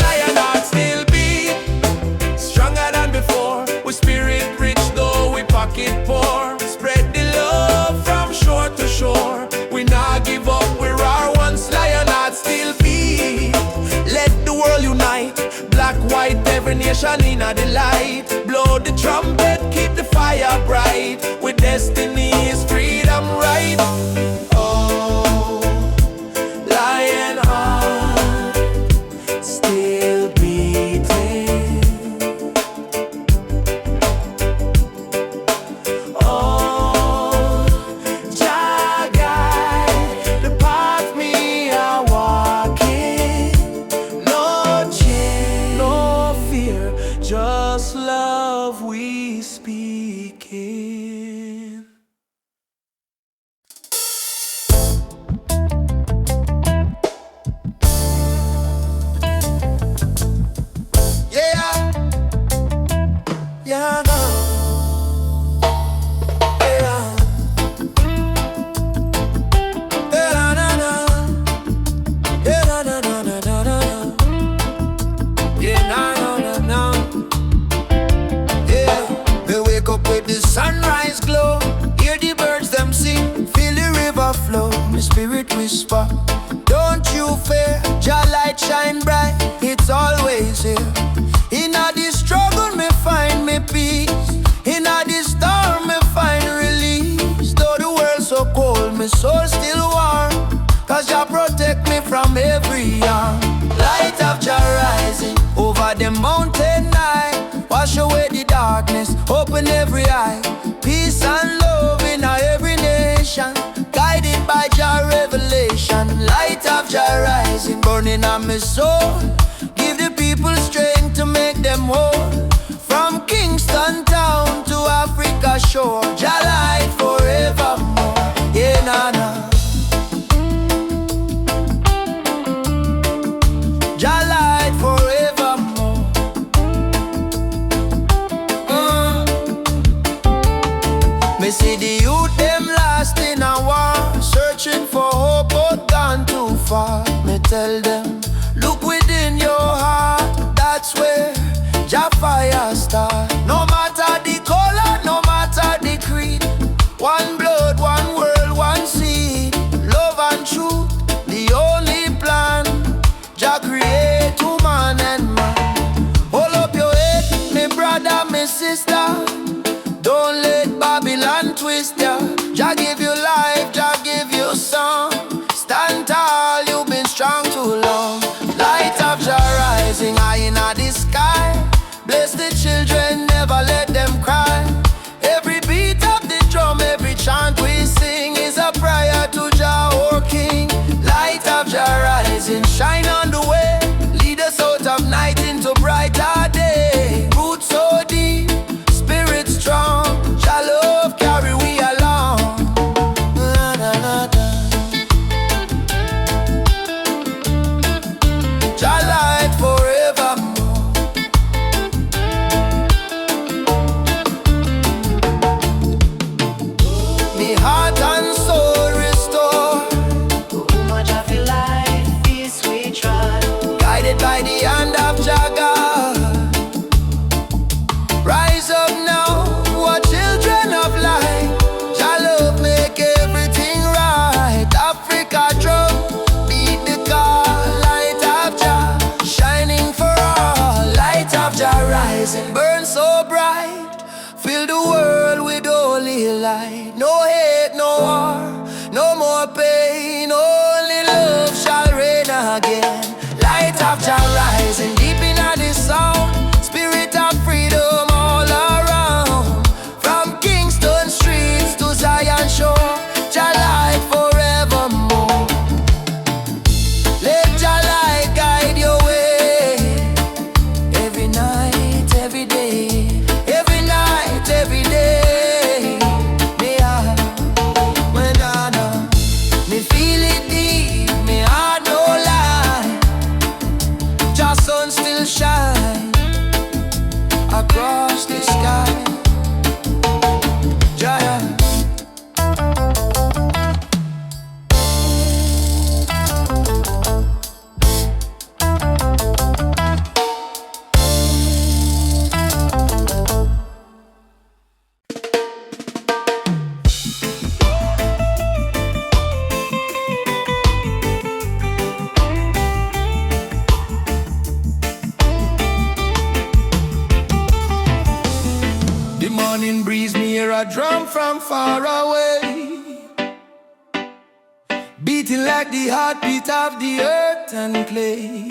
Lion heart still beat, stronger than before. We spirit rich though we pocket poor. Spread the love from shore to shore. We not give up, we're our once. Lion heart still beat. Let the world unite, black, white, every nation in a delight. Blow the trumpet, keep the fire bright. With destiny is freedom right. Oh, lion heart still beating. Oh, Jah guide the path me a walking. No change, no fear, just love we speaking. Yeah, yeah, no. Yeah, yeah, na, na. Yeah, na, na, na, na, na, na. Yeah, na, na, na, na. Yeah, we wake up with the sunrise glow. Hear the birds them sing, feel the river flow. My spirit whisper, don't you fear. Jah light shine bright, it's always here. In a the struggle me find me peace. In a the storm me find release. Though the world so cold, my soul still warm. Cause Jah protect me from every harm. Light of Jah rising over the mountain night. Wash away the darkness, open every eye. Peace and love in every nation. Guided by Jah revelation. Light of Jah rising, burning on my soul. Give the people strength to make them whole. From Kingston town to Africa shore. Jah light forevermore. Yeah, na na. Jah light forevermore. Me see the youth them lost in a war, searching for hope but gone too far. Me tell them, look within your heart, that's where Jah fire start. No matter the color, no matter the creed, one blood, one world, one seed. Love and truth, the only plan. Jah create woman and man. Hold up your head, me brother, me sister. Don't let Babylon twist ya. Jah give you life, Jah give you song. Stand tall, you've been strong too long. Light of Jah rising high in the sky. Bless the children, never let them cry. Every beat of the drum, every chant we sing is a prayer to Jah, our King. Light of Jah rising, shine on the way. Lead us out of night into brighter day. Roots so deep, spirit strong. Jah love carry we along. Na, na, na, na. Jah light forevermore. Me heart and soul restore. Much of your life, peace we trod. Guided by the hand of Jah God. Rise up now, what children of light. Jah love make everything right. Africa drum, beat the call. Light of Jah, shining for all. Light of Jah rising, burn so bright. Fill the world with holy light. No hate, no war, no more pain. Only love shall reign again. Light of Jah rising deep in the sound. Spirit of freedom all around. From Kingston streets to Zion shore. Jah light forevermore. Let Jah light guide your way. Every a drum from far away, beating like the heartbeat of the earth and clay.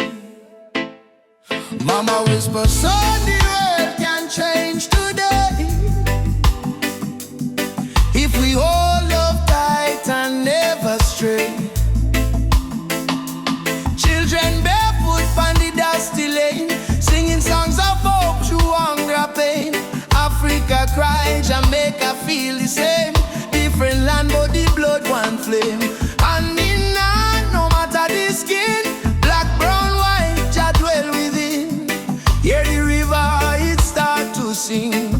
Mama whisper, son, the world can change today if we all love tight and never stray. Children barefoot on the dusty lane, singing songs of hope through hunger pain. Africa cry, Jamaica feel the same. Different land but the blood one flame. And in hand, no matter the skin, black, brown, white, Jah dwell within. Hear the river, it start to sing.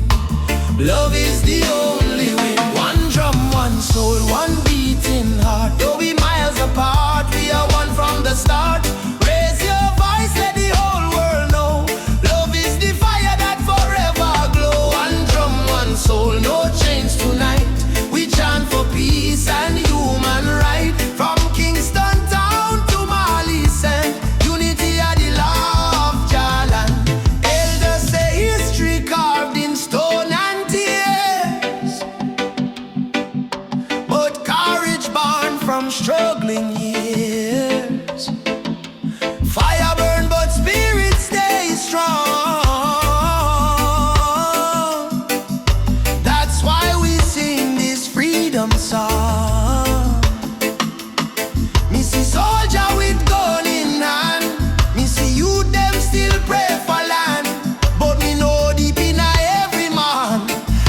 Love is the only way. One drum, one soul, one beating heart. Though we miles apart, we are one from the start. Raise your voice, let the whole world know. Love is the fire that forever glow. One drum, one soul, no change tonight. We chant for peace and human right. From Kingston town to Marley Sand, unity are the law of Jalan. Elders say history carved in stone and tears, but courage born from struggling years. Fire burn but spirit stay strong. That's why we sing this freedom song. Me see soldier with gun in hand, me see youth them still pray for land. But me know deep in every man,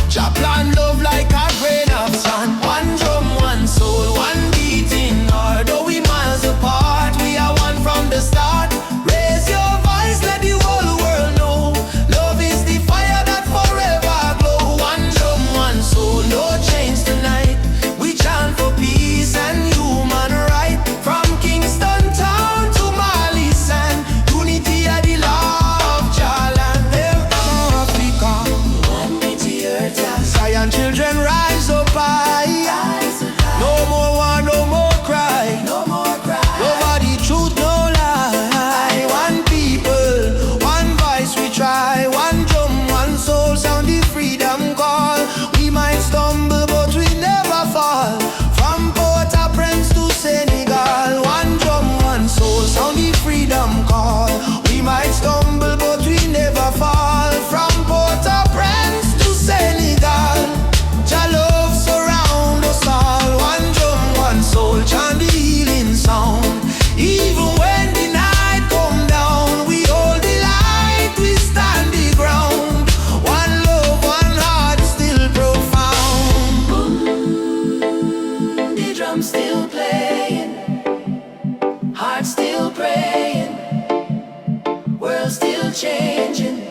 Jah plan love like a grain of sand. One drum, one soul, one beating heart. Though we miles apart, we are one from the start. Raise your voice, let the whole world know. Love is the fire that forever glow. One drum, one soul, no change tonight. We chant for peace and human right. From Kingston town to Marley Sand, unity are the law of Jalan. Africa, unity earth. Zion children rise up high. No more war, no more cry. Nobody truth, no lie. One people, one voice we try. One drum, one soul, sound the freedom call. We might stumble but we never fall. From Port-au-Prince to Senegal, one drum, one soul, sound the freedom call. We might stumble but we never fall. From Port-au-Prince to Senegal, Jah love surround us all. One drum, one soul, chant the healing sound. Even when the night come down, we hold the light, we stand the ground. One love, one heart, still profound. The drum still playing, heart still praying, world still changing.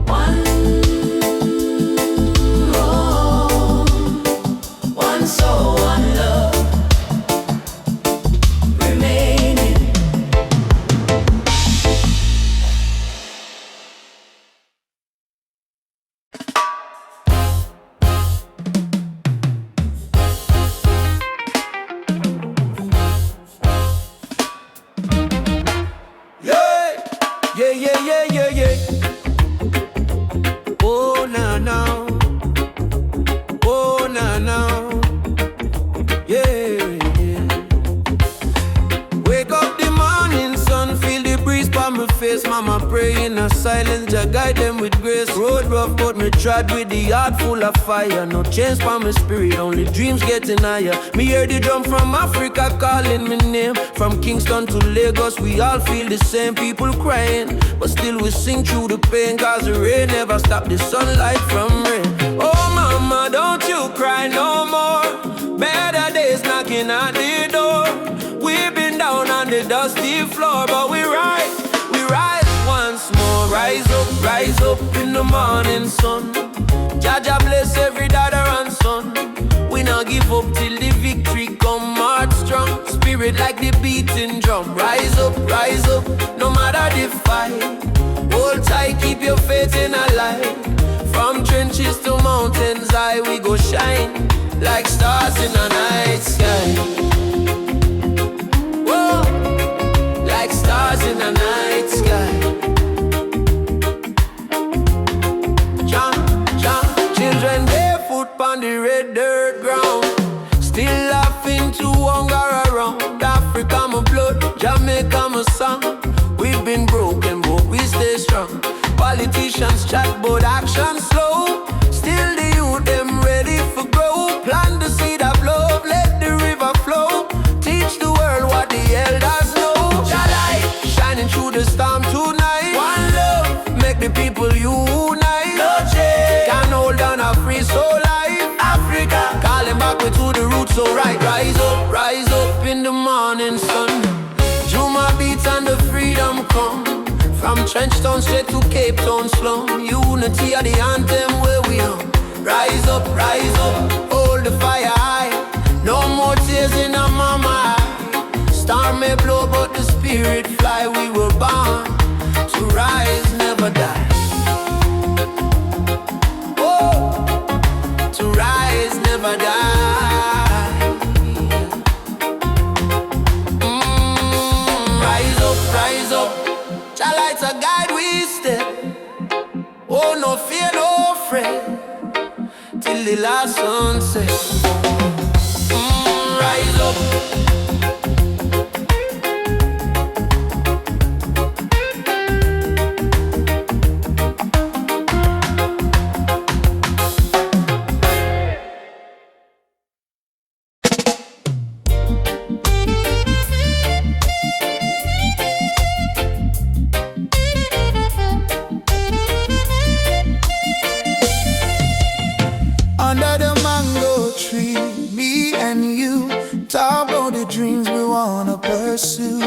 One home, one soul, one love remaining. Yeah. Oh, now. Yeah. Wake up the morning sun, feel the breeze by my face. Mama pray in a silence, Jah guide them with grace. Road rough, but me trod with the heart full of fire. No change for my spirit, only dreams getting higher. Me hear the drum from Africa calling me name. From Kingston to Lagos, we all feel the same. People crying, but still we sing through the pain. Cause the rain never stop the sunlight from rain. Oh mama, don't you cry no more. Better days knocking at the door. We've been down on the dusty floor, but we rise once more. Rise up in the morning sun. Jah Jah bless every daughter and son. We not give up till the victory come. March strong, spirit like the beating drum. Rise up, no matter the fight. Hold tight, keep your faith in a light. From trenches to mountains high, we go shine like stars in a night sky. Whoa, like stars in a night sky. Jump, to hunger around. Africa my blood, Jamaica my song. We've been broken but we stay strong. Politicians chat but action slow. Still the youth them ready for grow. Plant the seed of love, let the river flow. Teach the world what the elders know. Your light shining through the storm tonight. One love, make the people unite. No change, can hold on a free soul life. Africa, calling back we to the roots, so right. Rise up in the morning sun. Juma beats and the freedom come. From Trenchtown straight to Cape Town slum. Unity are the anthem where we on. Rise up, hold the fire high. No more tears in our mama eye. Storm may blow but the spirit fly. We were born to rise, never die. Oh, to rise, never die. Rise up. Jah lights a guide we step. Oh, no fear, no fret, till the last sunset. Rise up. Under the mango tree, me and you talk about the dreams we wanna pursue.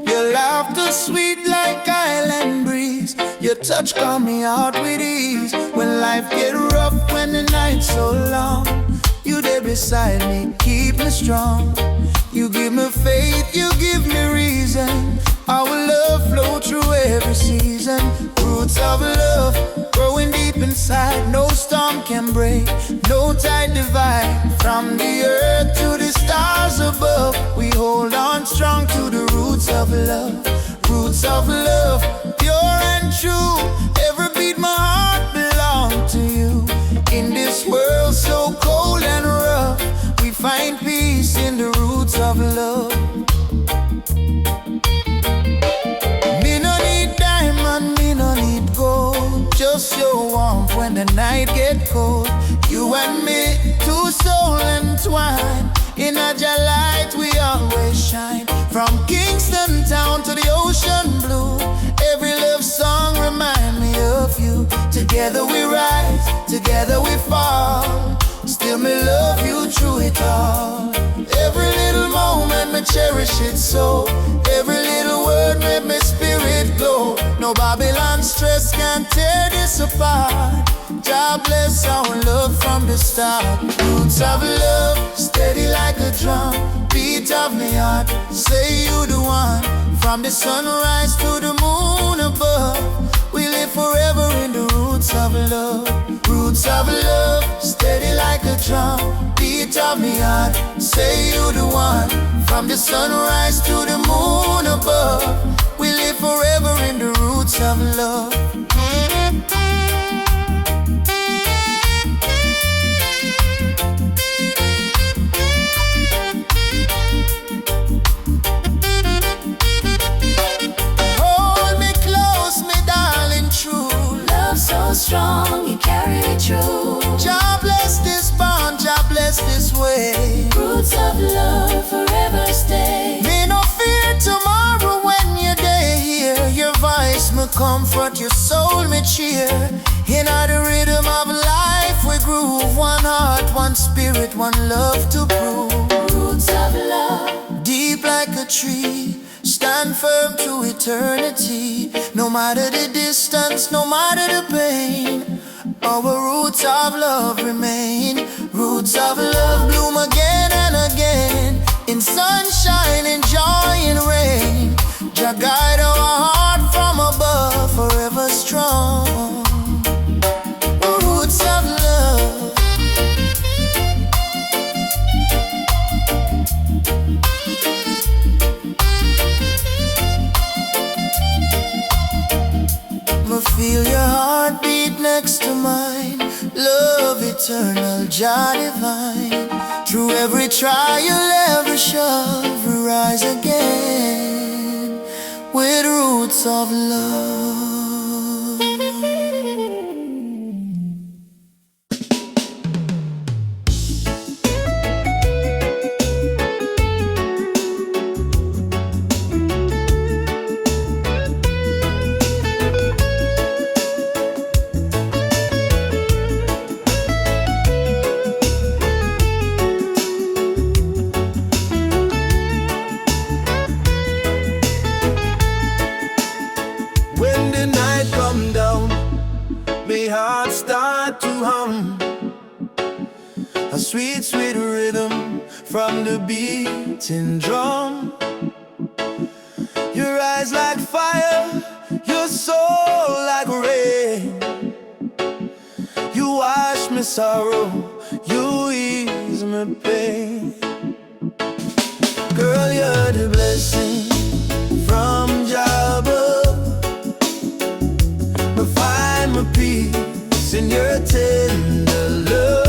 Your laughter sweet like island breeze. Your touch calm me out with ease. When life get rough, when the night's so long, you there beside me, keep me strong. You give me faith, you give me reason. Our love flow through every season. Roots of love growing deep inside. No storm can break, no tide divide. From the earth to the stars above, we hold on strong to the roots of love. Roots of love, pure and true. Every beat my heart belongs to you. In this world so cold and rough, we find peace in the roots of love. Me no need diamond, me no need gold. Just your warmth when the night get cold. You and me, two souls entwined. In a light we always shine. From Kingston town to the ocean blue, every love song remind me of you. Together we rise, together we fall. Still me love you through it all. Every little moment me cherish it so. Every little word made my spirit glow. No Babylon stress can tear this apart. God bless our love from the start. Roots of love, steady like a drum. Beat of me heart, say you the one. From the sunrise to the moon above, we live forever in the roots of love. Roots of love, steady like a drum. Beat of me heart, say you the one. From the sunrise to the moon above, we live forever in the roots of love. So strong, you carry it through. God bless this bond, God bless this way. Roots of love forever stay. Me no fear tomorrow when you're day here. Your voice me comfort, your soul me cheer. In the rhythm of life we groove. One heart, one spirit, one love to prove. Roots of love, deep like a tree, stand firm to eternity. No matter the distance, no matter the pain, our roots of love remain. Roots of love bloom again and again. In sunshine, in joy, in rain. Jah guide our heart from above, forever strong. Roots of love. Feel your heartbeat next to mine. Love eternal, Jah divine. Through Through every trial, every shove, we rise again with roots of love. A sweet, sweet rhythm from the beating drum. Your eyes like fire, your soul like rain. You wash me sorrow, you ease my pain. Girl, you're the blessing from Jah above. I find my peace in your tender love.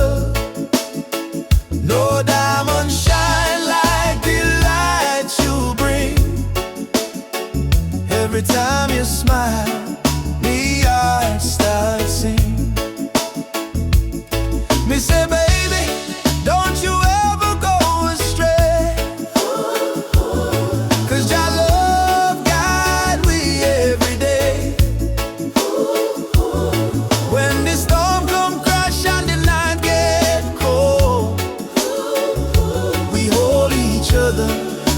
No diamond shine like the light you bring. Every time you smile, me heart starts sing. Me say, baby, don't you ever go astray. 'Cause your love guide we every day. When the storm come crash and the night get cold,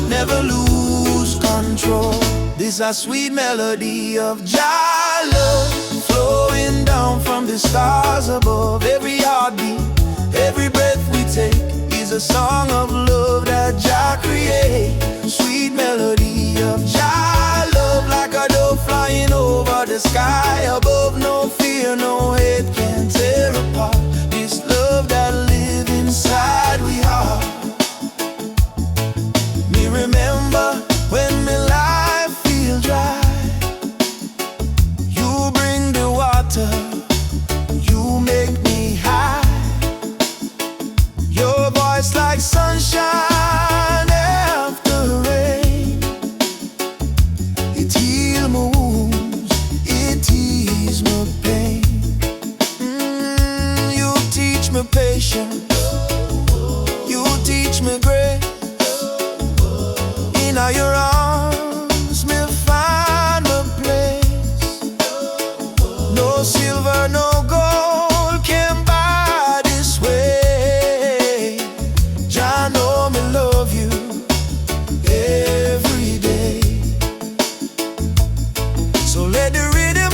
never lose control. This a sweet melody of Jah love, flowing down from the stars above. Every heartbeat, every breath we take is a song of love that Jah create. Sweet melody of Jah love, like a dove flying over the sky above. No fear, no hate can tear apart this love that live inside we heart. Remember when my life feel dry, you bring the water, you make me high. Your voice like sunshine after rain. It heal my wounds, it ease my pain. You teach me patience, you teach me grace. In your arms, me find my place. No silver, no gold can buy this way. Jah know me love you every day. So let the rhythm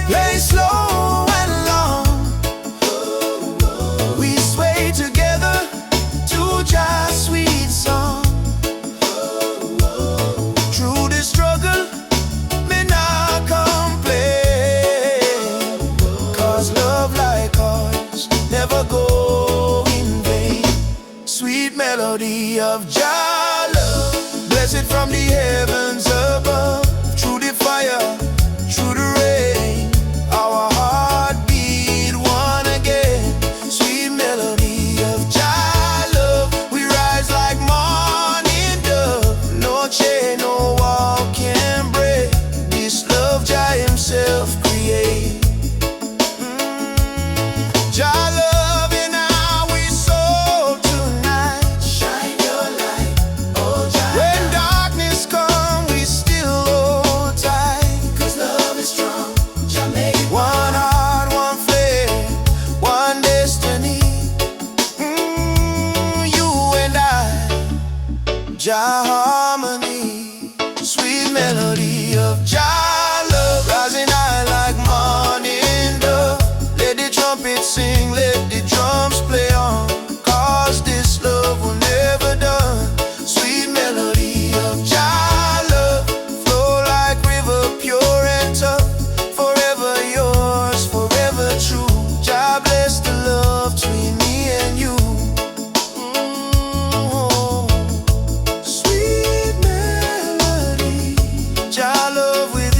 play slow and long. We sway together to Jah's sweet song. Struggle, me not complain. 'Cause love like ours never go in vain. Sweet melody of Jah love, blessed from the heavens above. Through the fire, through the rain, our heart beat one again. Sweet melody of Jah love, we rise like morning dove. No chain, no wall can break this love Jah himself create. Jah love in our soul tonight. Shine your light, oh Jah. When darkness comes, we still hold tight. 'Cause love is strong, Jah make it one heart, one flame, one destiny. You and I, Jah harmony. Sweet melody of Jah love, rising high like morning dove. Let the trumpet sing, let the drums play on, 'cause this love will never done. Sweet melody of Jah love, flow like river, pure and tough. Forever yours, forever true. Jah bless the love between me and you. Sweet melody, Jah love with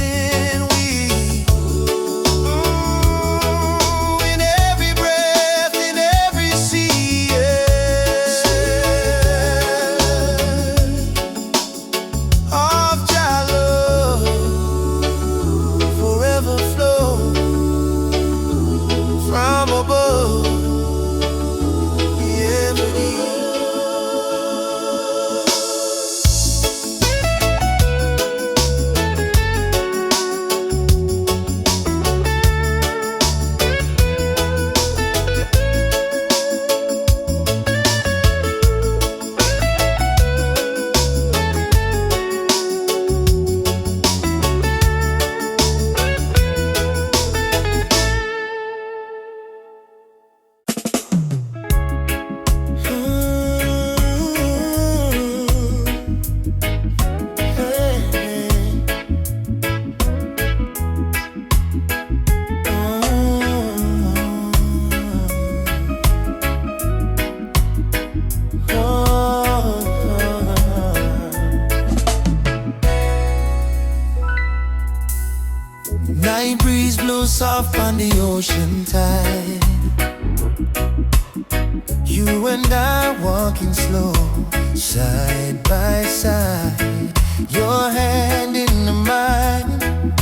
soft on the ocean tide. You and I walking slow, side by side. Your hand in mine,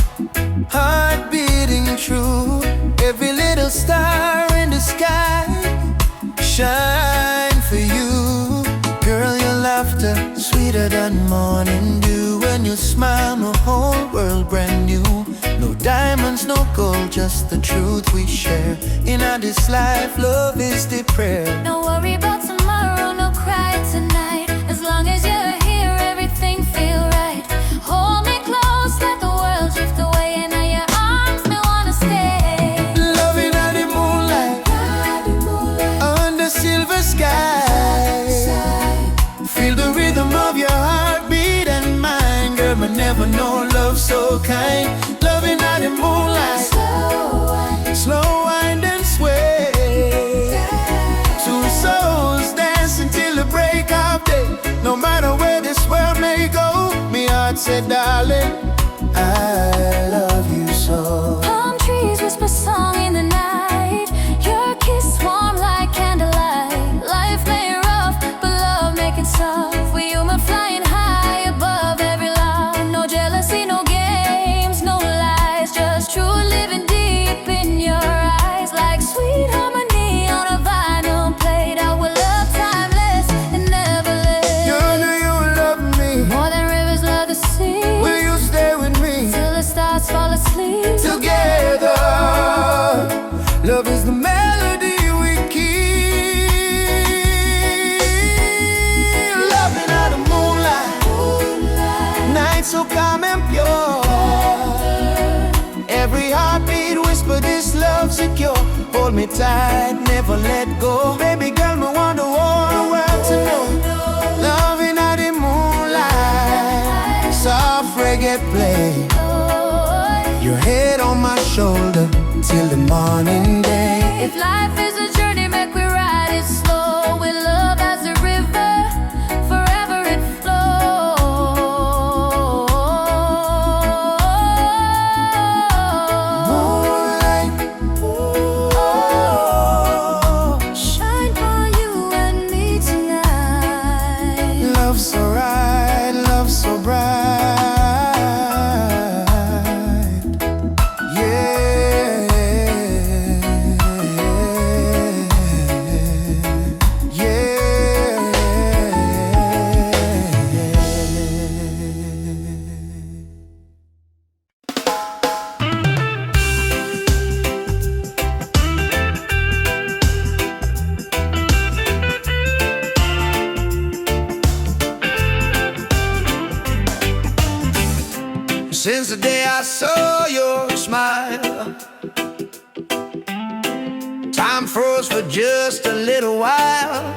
heart beating true. Every little star in the sky shine for you. Girl, your laughter sweeter than morning dew. When you smile, my whole world brand new. No diamonds, no gold, just the truth we share. In this life, love is the prayer. Don't worry about tomorrow, no cry tonight. As long as you're here, everything feel right. Hold me close, let the world drift away, and in your arms, me wanna stay. Loving at the moonlight, under silver sky. Feel the rhythm of your heartbeat and mine. Girl, I never know love so kind. Loving at the moonlight, slow wind and sway. Two souls dancing till the break of day. No matter where this world may go, me heart said, darling, I love you so. Palm trees whisper song in the night. Your kiss warm like candlelight. Life may rough, but love make it soft. We human flying high above every line. No jealousy, no games, no lies. Just true living deep in your eyes. Like sweet harmony on a vinyl plate. Our love timeless and never late. Girl, do you love me? More than rivers love the sea. Will you stay with me? Till the stars fall asleep. Together, love is the melody we keep. Loving out the moonlight, night so calm and pure. Every heartbeat whisper this love secure. Hold me tight, never let go. Baby girl, me want the whole world to know. Loving out the moonlight, soft reggae play. Your head on my shoulder till the morning day. If life is a journey, make we ride it slow. With love as a river, forever it Moonlight, flows. Shine for you and me tonight. love so right, love so bright. Since the day I saw your smile, time froze for just a little while.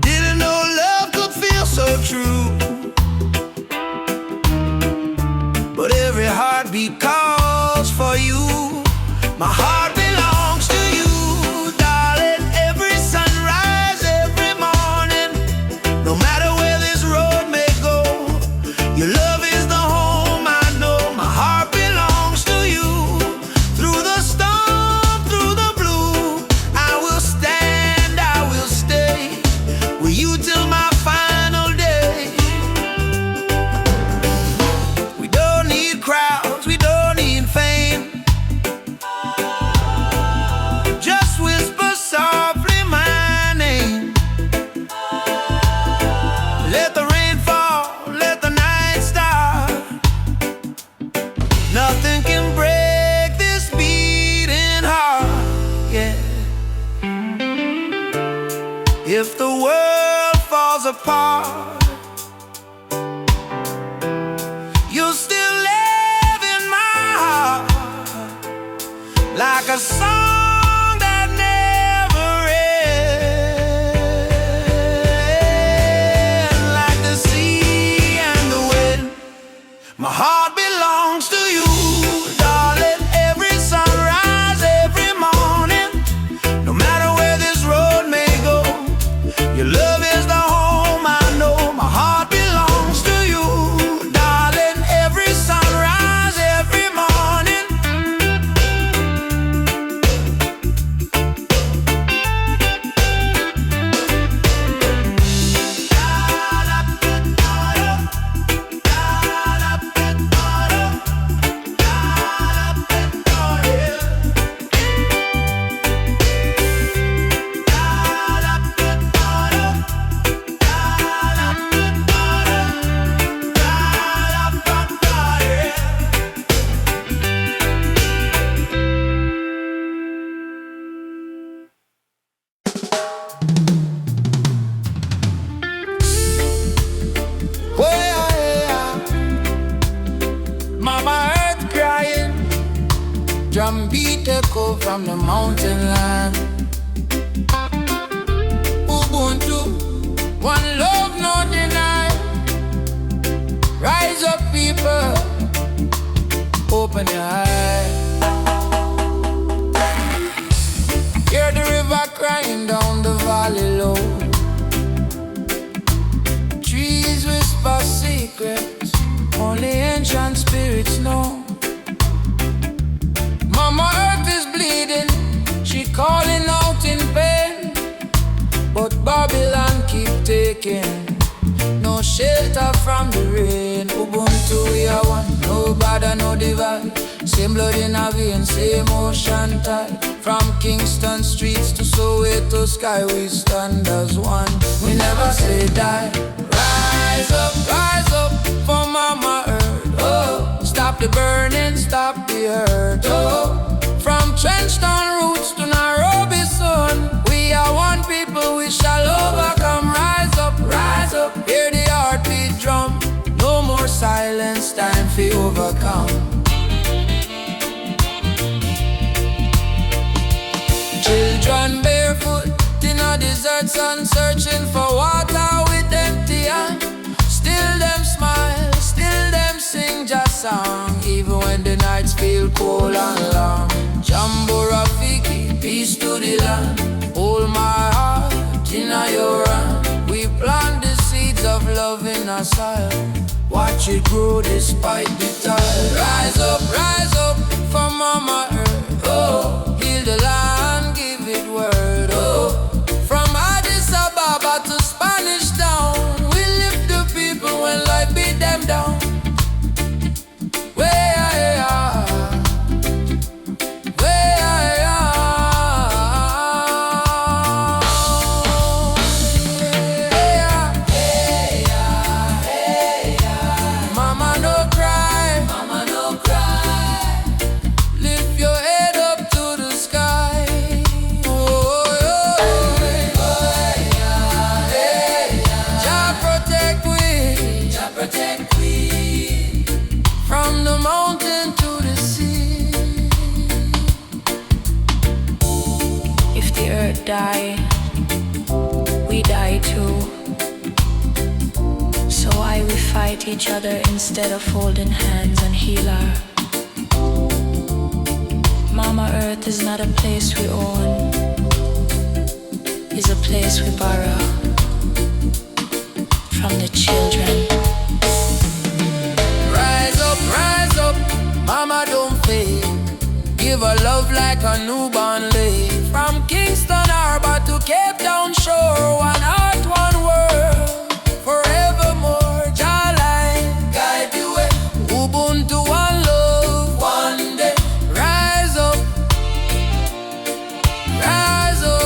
Didn't know love could feel so true, but every heartbeat calls for you. My heart belongs to you, darling. Every sunrise, every morning, no matter where this road may go, your love is the home I know. My heart belongs to you. Through the storm, through the blue, I will stand, I will stay with you till my final day. We don't need crowds, we don't need fame. Just whisper softly my name. Let the rain fall, let the night start. Nothing can break this beating heart, yeah. If the world falls apart, you'll still live in my heart, like a song that never ends, like the sea and the wind. My heart belongs to you, darling. Every sunrise, every morning, no matter where this road may go, your love is the home I know. My heart belongs to you, darling. Every sunrise, from the mountain land. Ubuntu, one love, no deny. Rise up, people, open your eyes. Hear the river crying down the valley low. Trees whisper secrets only ancient spirits know. Mama Earth is bleeding, she calling out in pain. But Babylon keep taking no shelter from the rain. Ubuntu we are one, no bother, no divide. Same blood in our veins, same ocean tide. From Kingston streets to Soweto sky, we stand as one. We never say die. Rise up for Mama Earth. Oh, stop the burning, stop the hurt. Oh, from Trenchtown roots to Nairobi sun, we are one people, we shall overcome. Rise up, hear the heartbeat drum. No more silence, time for overcome. Children barefoot in a desert sun, searching for water with empty hand. Still them smile, still them sing just song, even when the nights feel cold and long. Jambo Rafiki, peace to the land. Hold my heart in your hand. We plant the seeds of love in our soil. Watch it grow despite the tide. Rise up for Mama Earth. Oh, heal the land, give it word. Oh, from Addis Ababa to Spanish Town, we lift the people when life beat them down. Die, we die too. So why we fight each other instead of holding hands and heal her? Mama Earth is not a place we own, it's a place we borrow from the children. Rise up, Mama don't fade. Give her love like a newborn lay. From Kingston Harbor to Cape Town shore, one heart, one world, forevermore. Jah light, guide the way. Ubuntu, one love, one day. Rise up, rise up.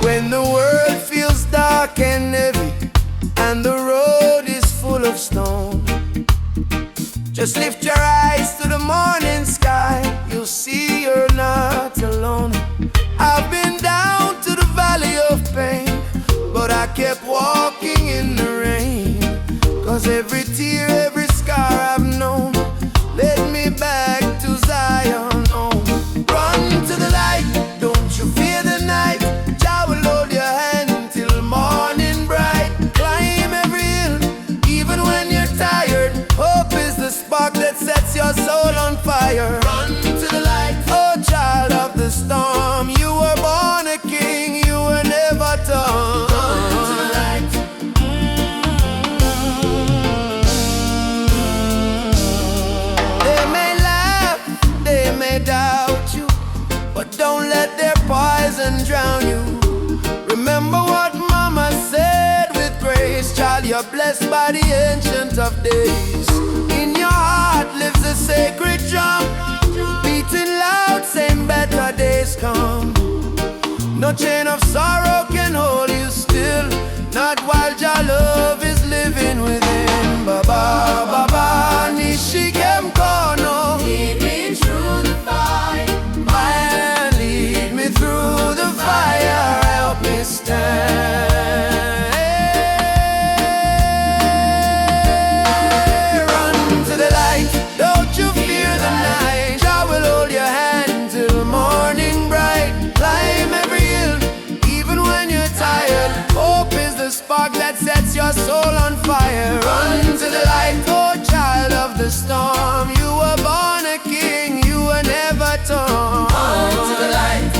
When the world feels dark and heavy and the road is full of stone, just lift your eyes to the morning sky, you'll see you're not alone. I've been down to the valley of pain, but I kept walking in the rain, 'cause every tear, every scar I've known led me back to Zion home. Run to the light, don't you fear the night. Jah will hold your hand till morning bright. Climb every hill, even when you're tired. Hope is the spark that sets your soul on fire. Run to the light, oh child of the storm. You were born a king, you were never torn. Run to the light. you're blessed by the ancient of days. In your heart lives a sacred drum, beating loud, saying better days come. No chain of sorrow can hold you still, not while your love is living within. Baba, Baba, Nishikem Kono. Lead me through the fire. Lead me through the fire. Help me stand. Run to the light, don't you fear the night. I will hold your hand till morning bright. Climb every hill, even when you're tired. Hope is the spark that sets your soul on fire. Run to the light, oh child of the storm. You were born a king, you were never torn. Run to the light.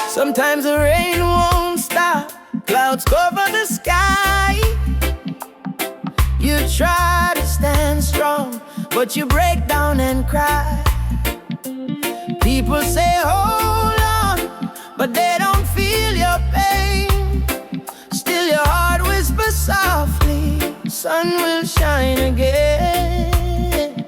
Sometimes the rain won't stop, clouds cover the sky. You try to stand strong, but you break down and cry. People say hold on, but they don't feel your pain. Still your heart whispers softly, sun will shine again.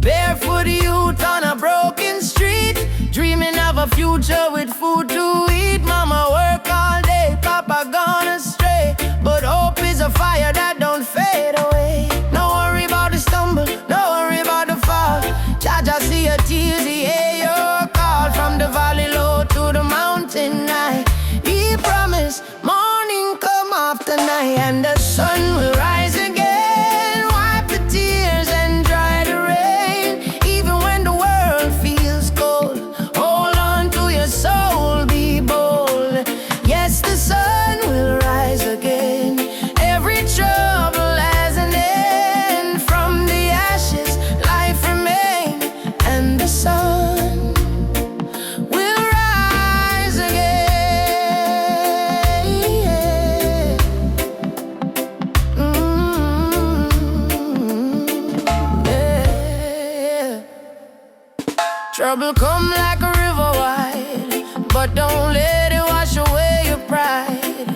Barefoot youth on a broken street, dreaming of a future with food to eat. Mama work all day, Papa gone astray, but hope is a fire that don't fade away. No worry about the stumble, no worry about the fall. Jaja see your tears, he hear your call. From the valley low to the mountain high, he promised morning come after night, and the sun will rise again. Wipe the tears and dry the rain. Even when the world feels cold, hold on to your soul, be bold. Yes, the sun will rise again. Every trouble has an end. From the ashes, life remains, and the sun will rise again. Yeah. Trouble come like a river wide, but don't let it wash away your pride.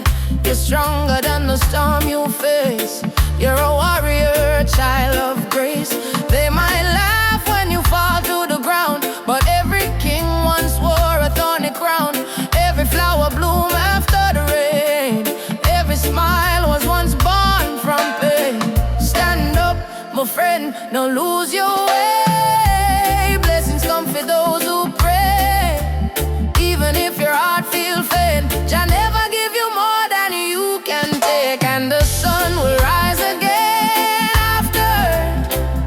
You're stronger than the storm you face. You're a warrior, child of grace. They might laugh when you fall to the ground, but every king once wore a thorny crown. Every flower bloom after the rain. Every smile was once born from pain. Stand up, my friend, don't lose your way. Blessings come for those who pray. Even if your heart feels faint, Jah never give you more than you can take. And the sun will rise again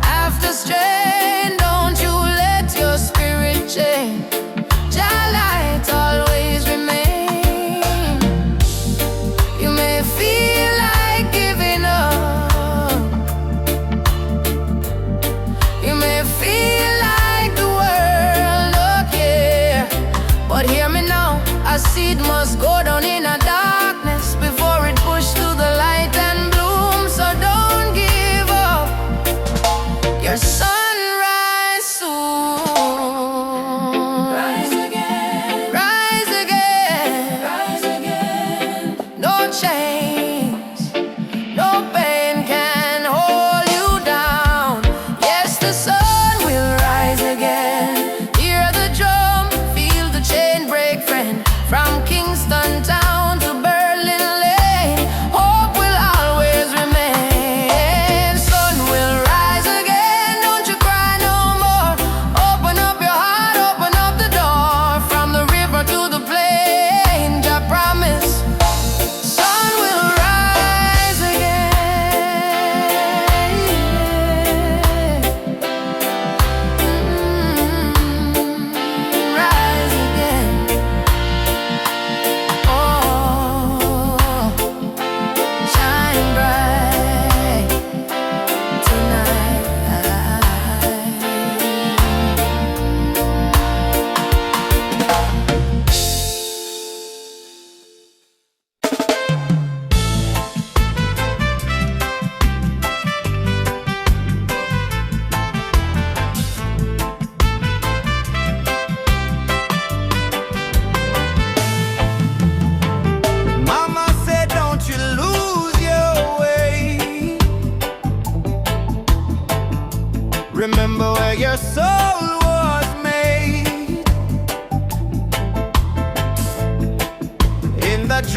after strain. Don't you let your spirit change. Jah light always remain. You may feel like giving up, you may feel like the world don't care, but hear me now, a seed must go down in a darkness before it push to the light and bloom. So don't give up, your sunrise soon. Rise again, rise again, rise again. No chains, no pain can hold you down. Yes, the sun will rise again. Hear the drum, feel the chain break, friend. From Kingston town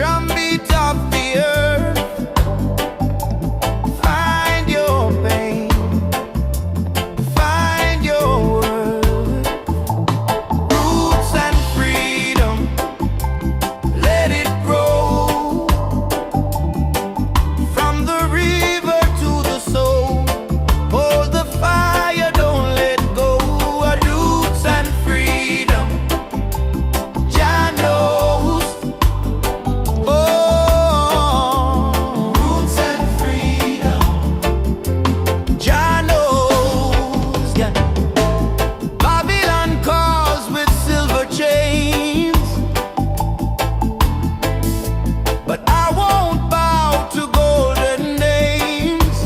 drumbeat of the earth. Find your pain, find your worth. Roots and freedom, let it grow. From the river to the soul, hold the fire, don't let go. Roots and freedom, Jah knows. Oh, roots and freedom, Jah knows. Yeah. Babylon calls with silver chains, but I won't bow to golden names.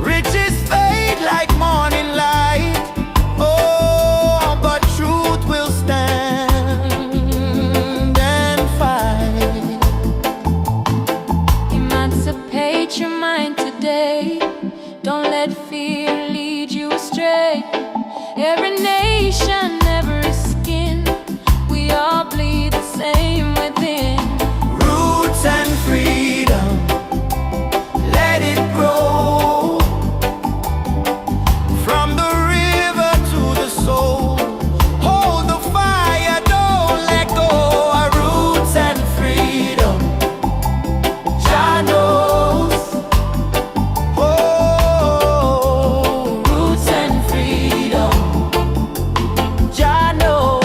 Riches fade like morning light. Oh, but truth will stand and fight. Emancipate your mind today. Don't let fear lead you astray. Every nation, every skin, we all bleed the same within. Roots and freedom, let it grow. From the river to the soul, hold the fire, don't let go. Roots and freedom, Jah knows. Oh, roots and freedom, Jah knows.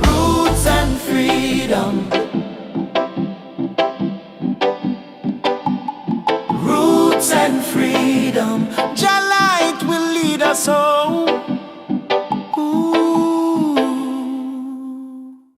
Roots and freedom, roots and freedom, Jah light will lead us home.